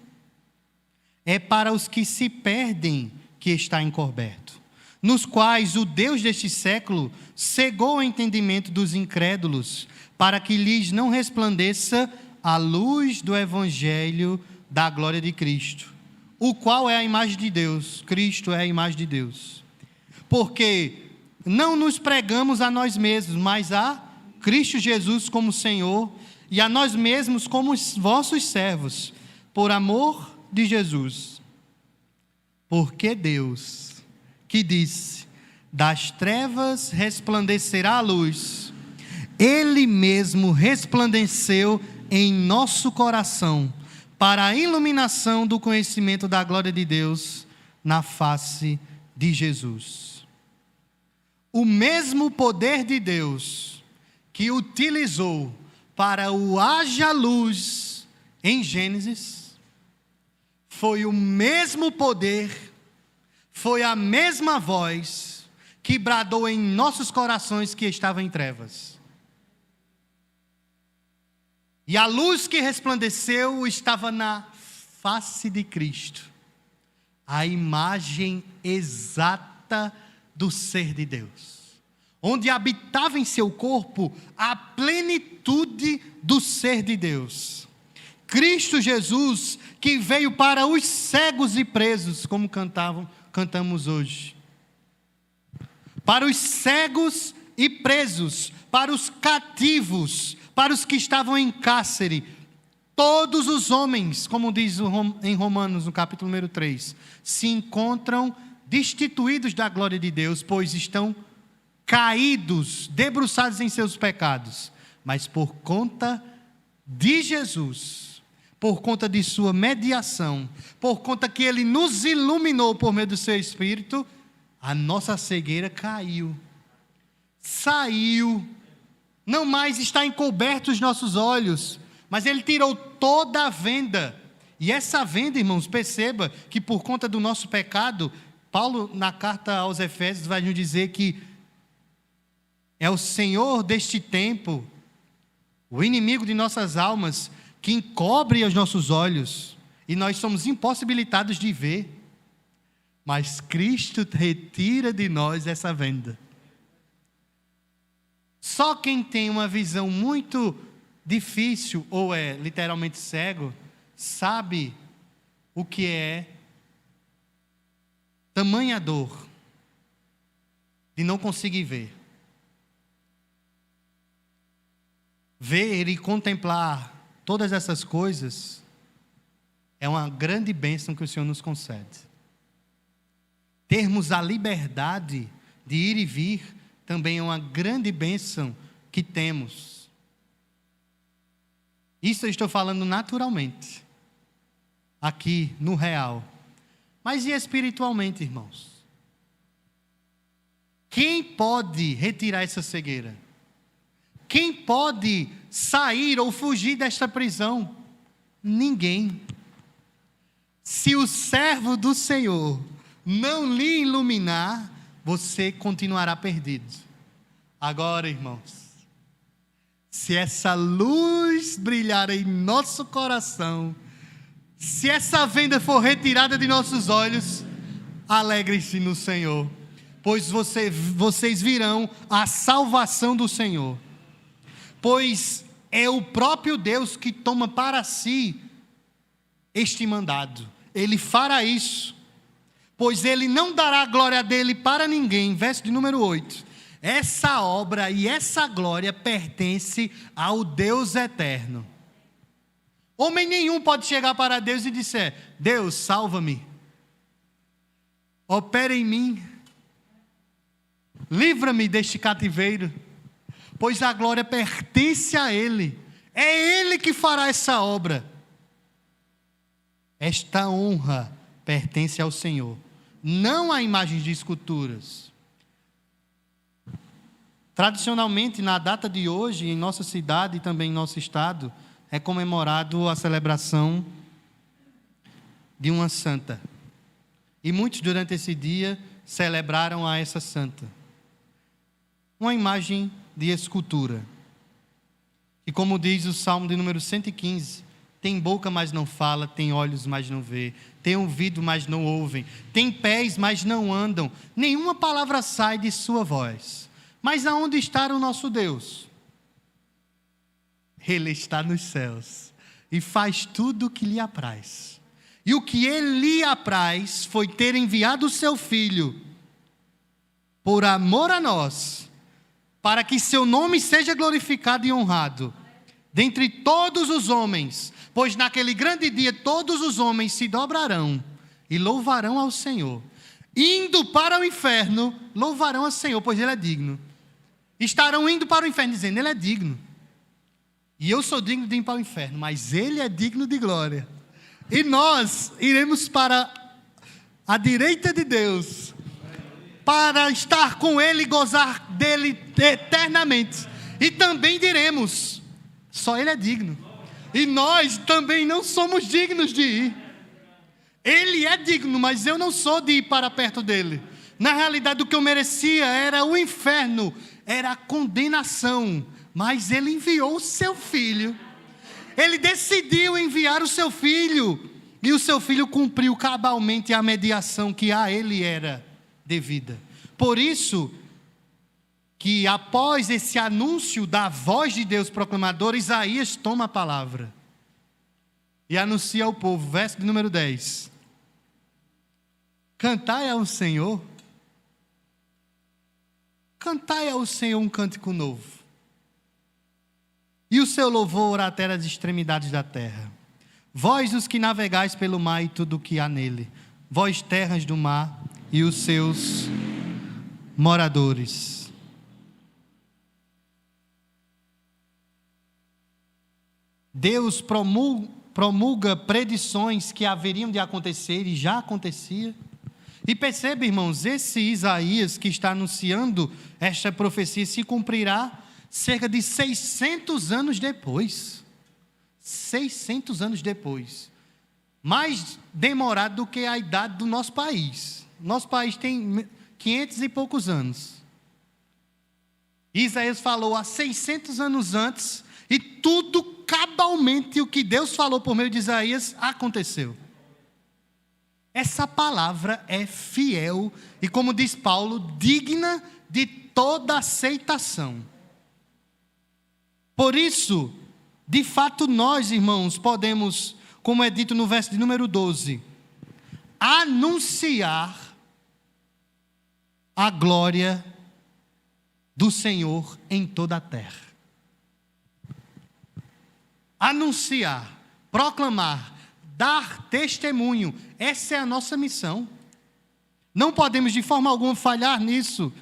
Speaker 2: é para os que se perdem que está encoberto, nos quais o Deus deste século cegou o entendimento dos incrédulos, para que lhes não resplandeça a luz do evangelho da glória de Cristo, o qual é a imagem de Deus. Cristo é a imagem de Deus. Porque não nos pregamos a nós mesmos, mas a Cristo Jesus como Senhor, e a nós mesmos como vossos servos, por amor de Jesus. Porque Deus, que disse: das trevas resplandecerá a luz, Ele mesmo resplandeceu em nosso coração, para a iluminação do conhecimento da glória de Deus na face de Jesus. O mesmo poder de Deus que utilizou para o haja luz em Gênesis, foi o mesmo poder, foi a mesma voz que bradou em nossos corações que estavam em trevas. E a luz que resplandeceu estava na face de Cristo, a imagem exata do ser de Deus, onde habitava em seu corpo a plenitude do ser de Deus. Cristo Jesus, que veio para os cegos e presos, como cantamos hoje. Para os cegos e presos, para os cativos, para os que estavam em cárcere, todos os homens, como diz em Romanos, no capítulo número 3, se encontram destituídos da glória de Deus, pois estão caídos, debruçados em seus pecados. Mas por conta de Jesus, por conta de sua mediação, por conta que Ele nos iluminou por meio do seu Espírito, a nossa cegueira caiu, saiu. Não mais está encoberto os nossos olhos, mas Ele tirou toda a venda. E essa venda, irmãos, perceba que por conta do nosso pecado, Paulo, na carta aos Efésios, vai nos dizer que é o Senhor deste tempo, o inimigo de nossas almas, que encobre os nossos olhos, e nós somos impossibilitados de ver. Mas Cristo retira de nós essa venda. Só quem tem uma visão muito difícil, ou é literalmente cego, sabe o que é tamanha dor de não conseguir ver. Ver e contemplar todas essas coisas é uma grande bênção que o Senhor nos concede. Termos a liberdade de ir e vir também é uma grande bênção que temos. Isso eu estou falando naturalmente, aqui no real. Mas e espiritualmente, irmãos? Quem pode retirar essa cegueira? Quem pode sair ou fugir desta prisão? Ninguém. Se o servo do Senhor não lhe iluminar, você continuará perdido. Agora, irmãos, se essa luz brilhar em nosso coração, se essa venda for retirada de nossos olhos, alegrem-se no Senhor, pois vocês virão a salvação do Senhor. Pois é o próprio Deus que toma para si este mandado. Ele fará isso, pois Ele não dará a glória dele para ninguém. Verso de número 8. Essa obra e essa glória pertence ao Deus eterno. Homem nenhum pode chegar para Deus e dizer: Deus, salva-me, opera em mim, livra-me deste cativeiro, pois a glória pertence a Ele. É Ele que fará essa obra. Esta honra pertence ao Senhor, não a imagens de esculturas. Tradicionalmente, na data de hoje, em nossa cidade e também em nosso estado, é comemorado a celebração de uma santa. E muitos durante esse dia celebraram a essa santa. Uma imagem de escultura. E como diz o Salmo de número 115, tem boca, mas não fala, tem olhos, mas não vê, tem ouvido, mas não ouvem, tem pés, mas não andam, nenhuma palavra sai de sua voz. Mas aonde está o nosso Deus? Ele está nos céus e faz tudo o que lhe apraz. E o que ele lhe apraz foi ter enviado o seu Filho por amor a nós, para que seu nome seja glorificado e honrado dentre todos os homens, pois naquele grande dia todos os homens se dobrarão e louvarão ao Senhor. Indo para o inferno, louvarão ao Senhor, pois Ele é digno. Estarão indo para o inferno, dizendo: Ele é digno. E eu sou digno de ir para o inferno, mas Ele é digno de glória. E nós iremos para a direita de Deus, para estar com Ele e gozar dEle eternamente. E também diremos: só Ele é digno. E nós também não somos dignos de ir. Ele é digno, mas eu não sou de ir para perto dEle. Na realidade, o que eu merecia era o inferno, era a condenação. Mas Ele enviou o seu Filho. Ele decidiu enviar o seu Filho. E o seu Filho cumpriu cabalmente a mediação que a Ele era devida. Por isso que após esse anúncio da voz de Deus proclamadora, Isaías toma a palavra e anuncia ao povo, verso de número 10. Cantai ao Senhor. Cantai ao Senhor um cântico novo. E o seu louvor até as extremidades da terra. Vós os que navegais pelo mar e tudo o que há nele. Vós terras do mar e os seus moradores. Deus promulga predições que haveriam de acontecer e já acontecia. E perceba, irmãos, esse Isaías que está anunciando esta profecia se cumprirá cerca de 600 anos depois. 600 anos depois. Mais demorado do que a idade do nosso país. Nosso país tem 500 e poucos anos. Isaías falou há 600 anos antes, e tudo cabalmente o que Deus falou por meio de Isaías aconteceu. Essa palavra é fiel e, como diz Paulo, digna de toda aceitação. Por isso, de fato, nós, irmãos, podemos, como é dito no verso de número 12, anunciar a glória do Senhor em toda a terra. Anunciar, proclamar, dar testemunho, essa é a nossa missão. Não podemos de forma alguma falhar nisso,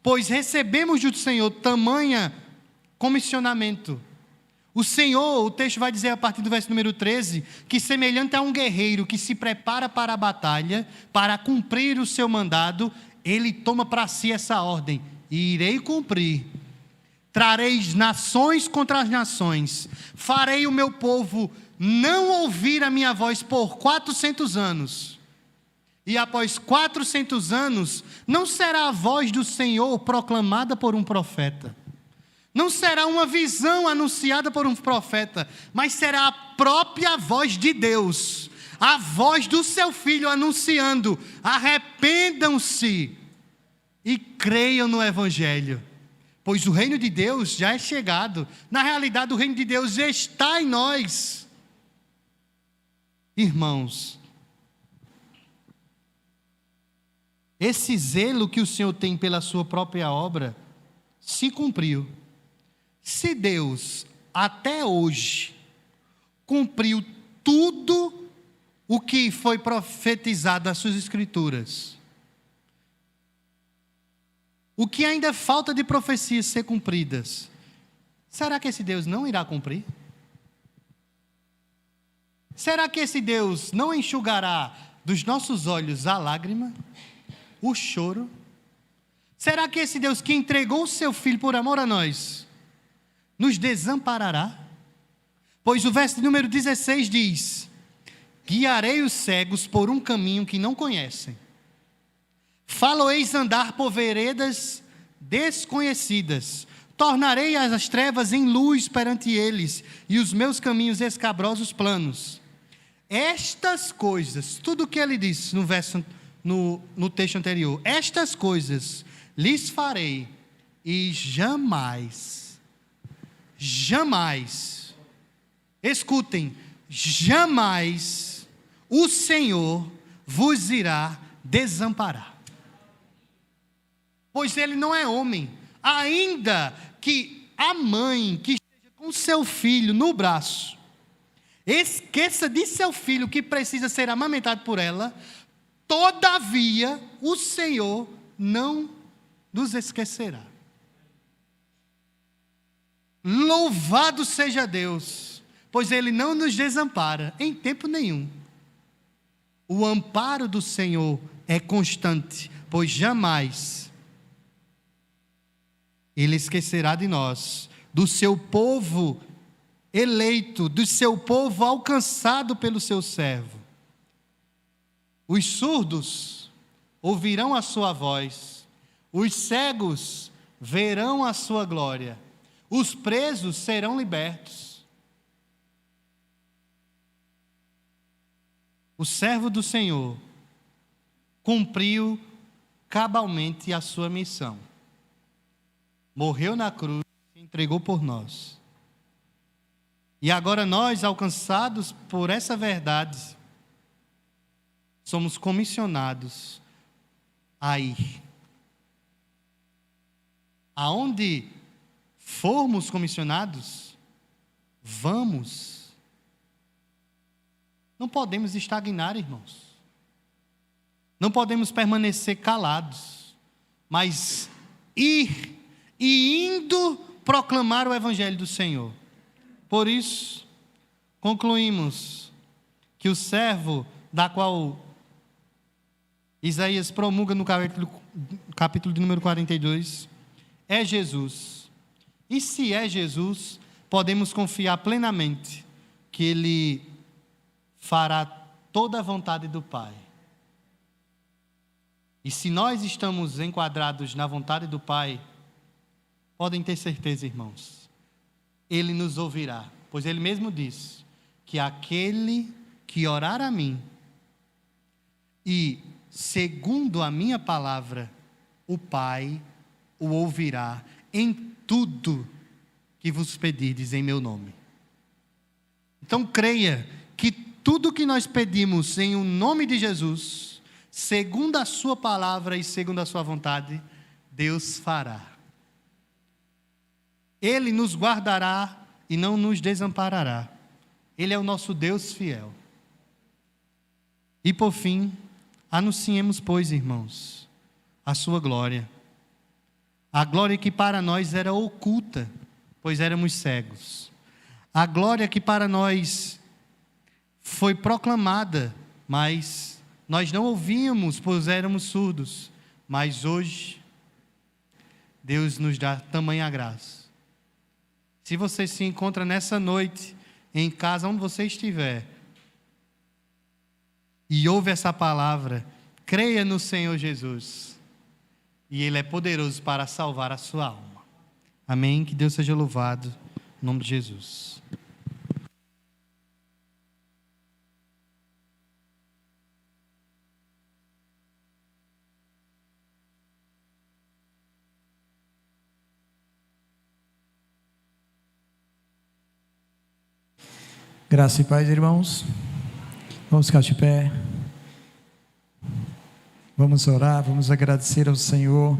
Speaker 2: pois recebemos do Senhor tamanha comissionamento. O Senhor, o texto vai dizer a partir do verso número 13, que semelhante a um guerreiro que se prepara para a batalha, para cumprir o seu mandado, ele toma para si essa ordem: irei cumprir. Trareis nações contra as nações, farei o meu povo não ouvir a minha voz por 400 anos. E após 400 anos, não será a voz do Senhor proclamada por um profeta. Não será uma visão anunciada por um profeta, mas será a própria voz de Deus, a voz do seu Filho anunciando: arrependam-se e creiam no Evangelho, pois o reino de Deus já é chegado. Na realidade, o reino de Deus já está em nós. Irmãos, esse zelo que o Senhor tem pela sua própria obra se cumpriu. Se Deus, até hoje, cumpriu tudo o que foi profetizado nas suas Escrituras, o que ainda falta de profecias ser cumpridas, será que esse Deus não irá cumprir? Será que esse Deus não enxugará dos nossos olhos a lágrima, o choro? Será que esse Deus que entregou o seu Filho por amor a nós, nos desamparará? Pois o verso número 16 diz: guiarei os cegos por um caminho que não conhecem, falo-eis andar por veredas desconhecidas, tornarei as trevas em luz perante eles, e os meus caminhos escabrosos planos. Estas coisas, tudo o que ele disse no texto anterior, estas coisas lhes farei, e jamais, escutem, jamais o Senhor vos irá desamparar. Pois ele não é homem, ainda que a mãe que esteja com seu filho no braço esqueça de seu filho que precisa ser amamentado por ela, todavia o Senhor não nos esquecerá. Louvado seja Deus, pois ele não nos desampara em tempo nenhum. O amparo do Senhor é constante, pois jamais ele esquecerá de nós, do seu povo eleito, do seu povo alcançado pelo seu servo. Os surdos ouvirão a sua voz, os cegos verão a sua glória, os presos serão libertos. O servo do Senhor cumpriu cabalmente a sua missão. Morreu na cruz e entregou por nós. E agora nós, alcançados por essa verdade, somos comissionados a ir. Aonde formos comissionados, vamos. Não podemos estagnar, irmãos. Não podemos permanecer calados, mas ir e indo proclamar o Evangelho do Senhor. Por isso, concluímos que o servo da qual Isaías promulga no capítulo de número 42 é Jesus. E se é Jesus, podemos confiar plenamente que Ele fará toda a vontade do Pai. E se nós estamos enquadrados na vontade do Pai, podem ter certeza, irmãos, Ele nos ouvirá, pois Ele mesmo disse que aquele que orar a mim e segundo a minha palavra, o Pai o ouvirá em tudo que vos pedirdes em meu nome. Então creia que tudo que nós pedimos em o nome de Jesus, segundo a sua palavra e segundo a sua vontade, Deus fará. Ele nos guardará e não nos desamparará. Ele é o nosso Deus fiel. E por fim, anunciemos, pois, irmãos, a sua glória. A glória que para nós era oculta, pois éramos cegos. A glória que para nós foi proclamada, mas nós não ouvíamos, pois éramos surdos. Mas hoje, Deus nos dá tamanha graça. Se você se encontra nessa noite, em casa, onde você estiver, e ouve essa palavra, creia no Senhor Jesus, e Ele é poderoso para salvar a sua alma. Amém? Que Deus seja louvado, em nome de Jesus.
Speaker 3: Graça e paz, irmãos. Vamos ficar de pé. Vamos orar, vamos agradecer ao Senhor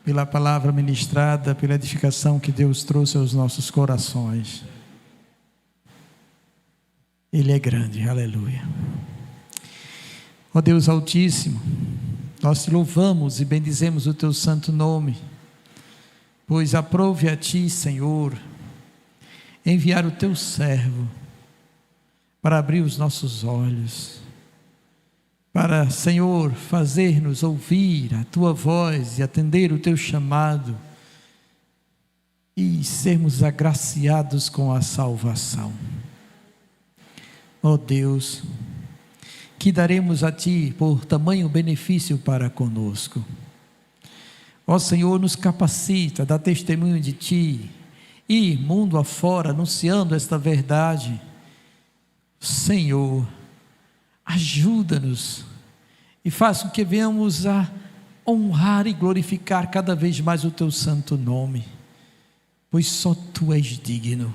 Speaker 3: pela palavra ministrada, pela edificação que Deus trouxe aos nossos corações. Ele é grande, aleluia. Ó Deus Altíssimo, nós te louvamos e bendizemos o teu santo nome, pois aprove a ti, Senhor, enviar o teu servo para abrir os nossos olhos, para, Senhor, fazer-nos ouvir a tua voz e atender o teu chamado e sermos agraciados com a salvação. Ó Deus, que daremos a ti por tamanho benefício para conosco. Ó Senhor, nos capacita, dá testemunho de ti, e mundo afora, anunciando esta verdade. Senhor, ajuda-nos e faça com que venhamos a honrar e glorificar cada vez mais o teu santo nome, pois só tu és digno.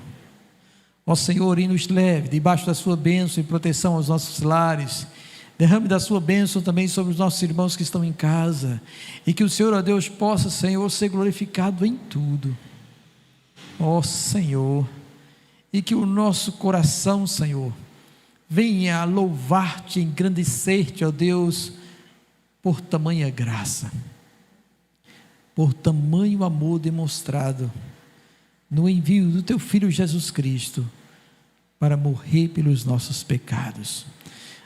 Speaker 3: Ó Senhor, e nos leve debaixo da sua bênção e proteção aos nossos lares. Derrame da sua bênção também sobre os nossos irmãos que estão em casa, e que o Senhor, ó Deus, possa, Senhor, ser glorificado em tudo. Ó Senhor, e que o nosso coração, Senhor, venha a louvar-te, engrandecer-te, ó Deus, por tamanha graça, por tamanho amor demonstrado no envio do teu Filho Jesus Cristo para morrer pelos nossos pecados.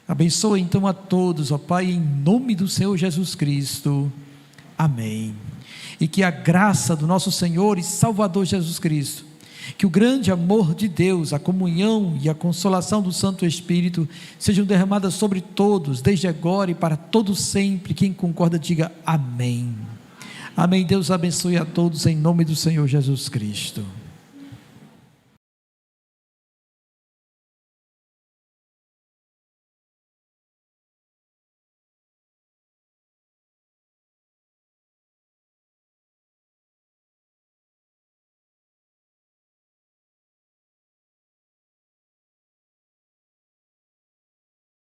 Speaker 3: Abençoa então a todos, ó Pai, em nome do Senhor Jesus Cristo. Amém. E que a graça do nosso Senhor e Salvador Jesus Cristo, que o grande amor de Deus, a comunhão e a consolação do Santo Espírito sejam derramadas sobre todos, desde agora e para todo sempre. Quem concorda diga amém. Amém. Deus abençoe a todos em nome do Senhor Jesus Cristo.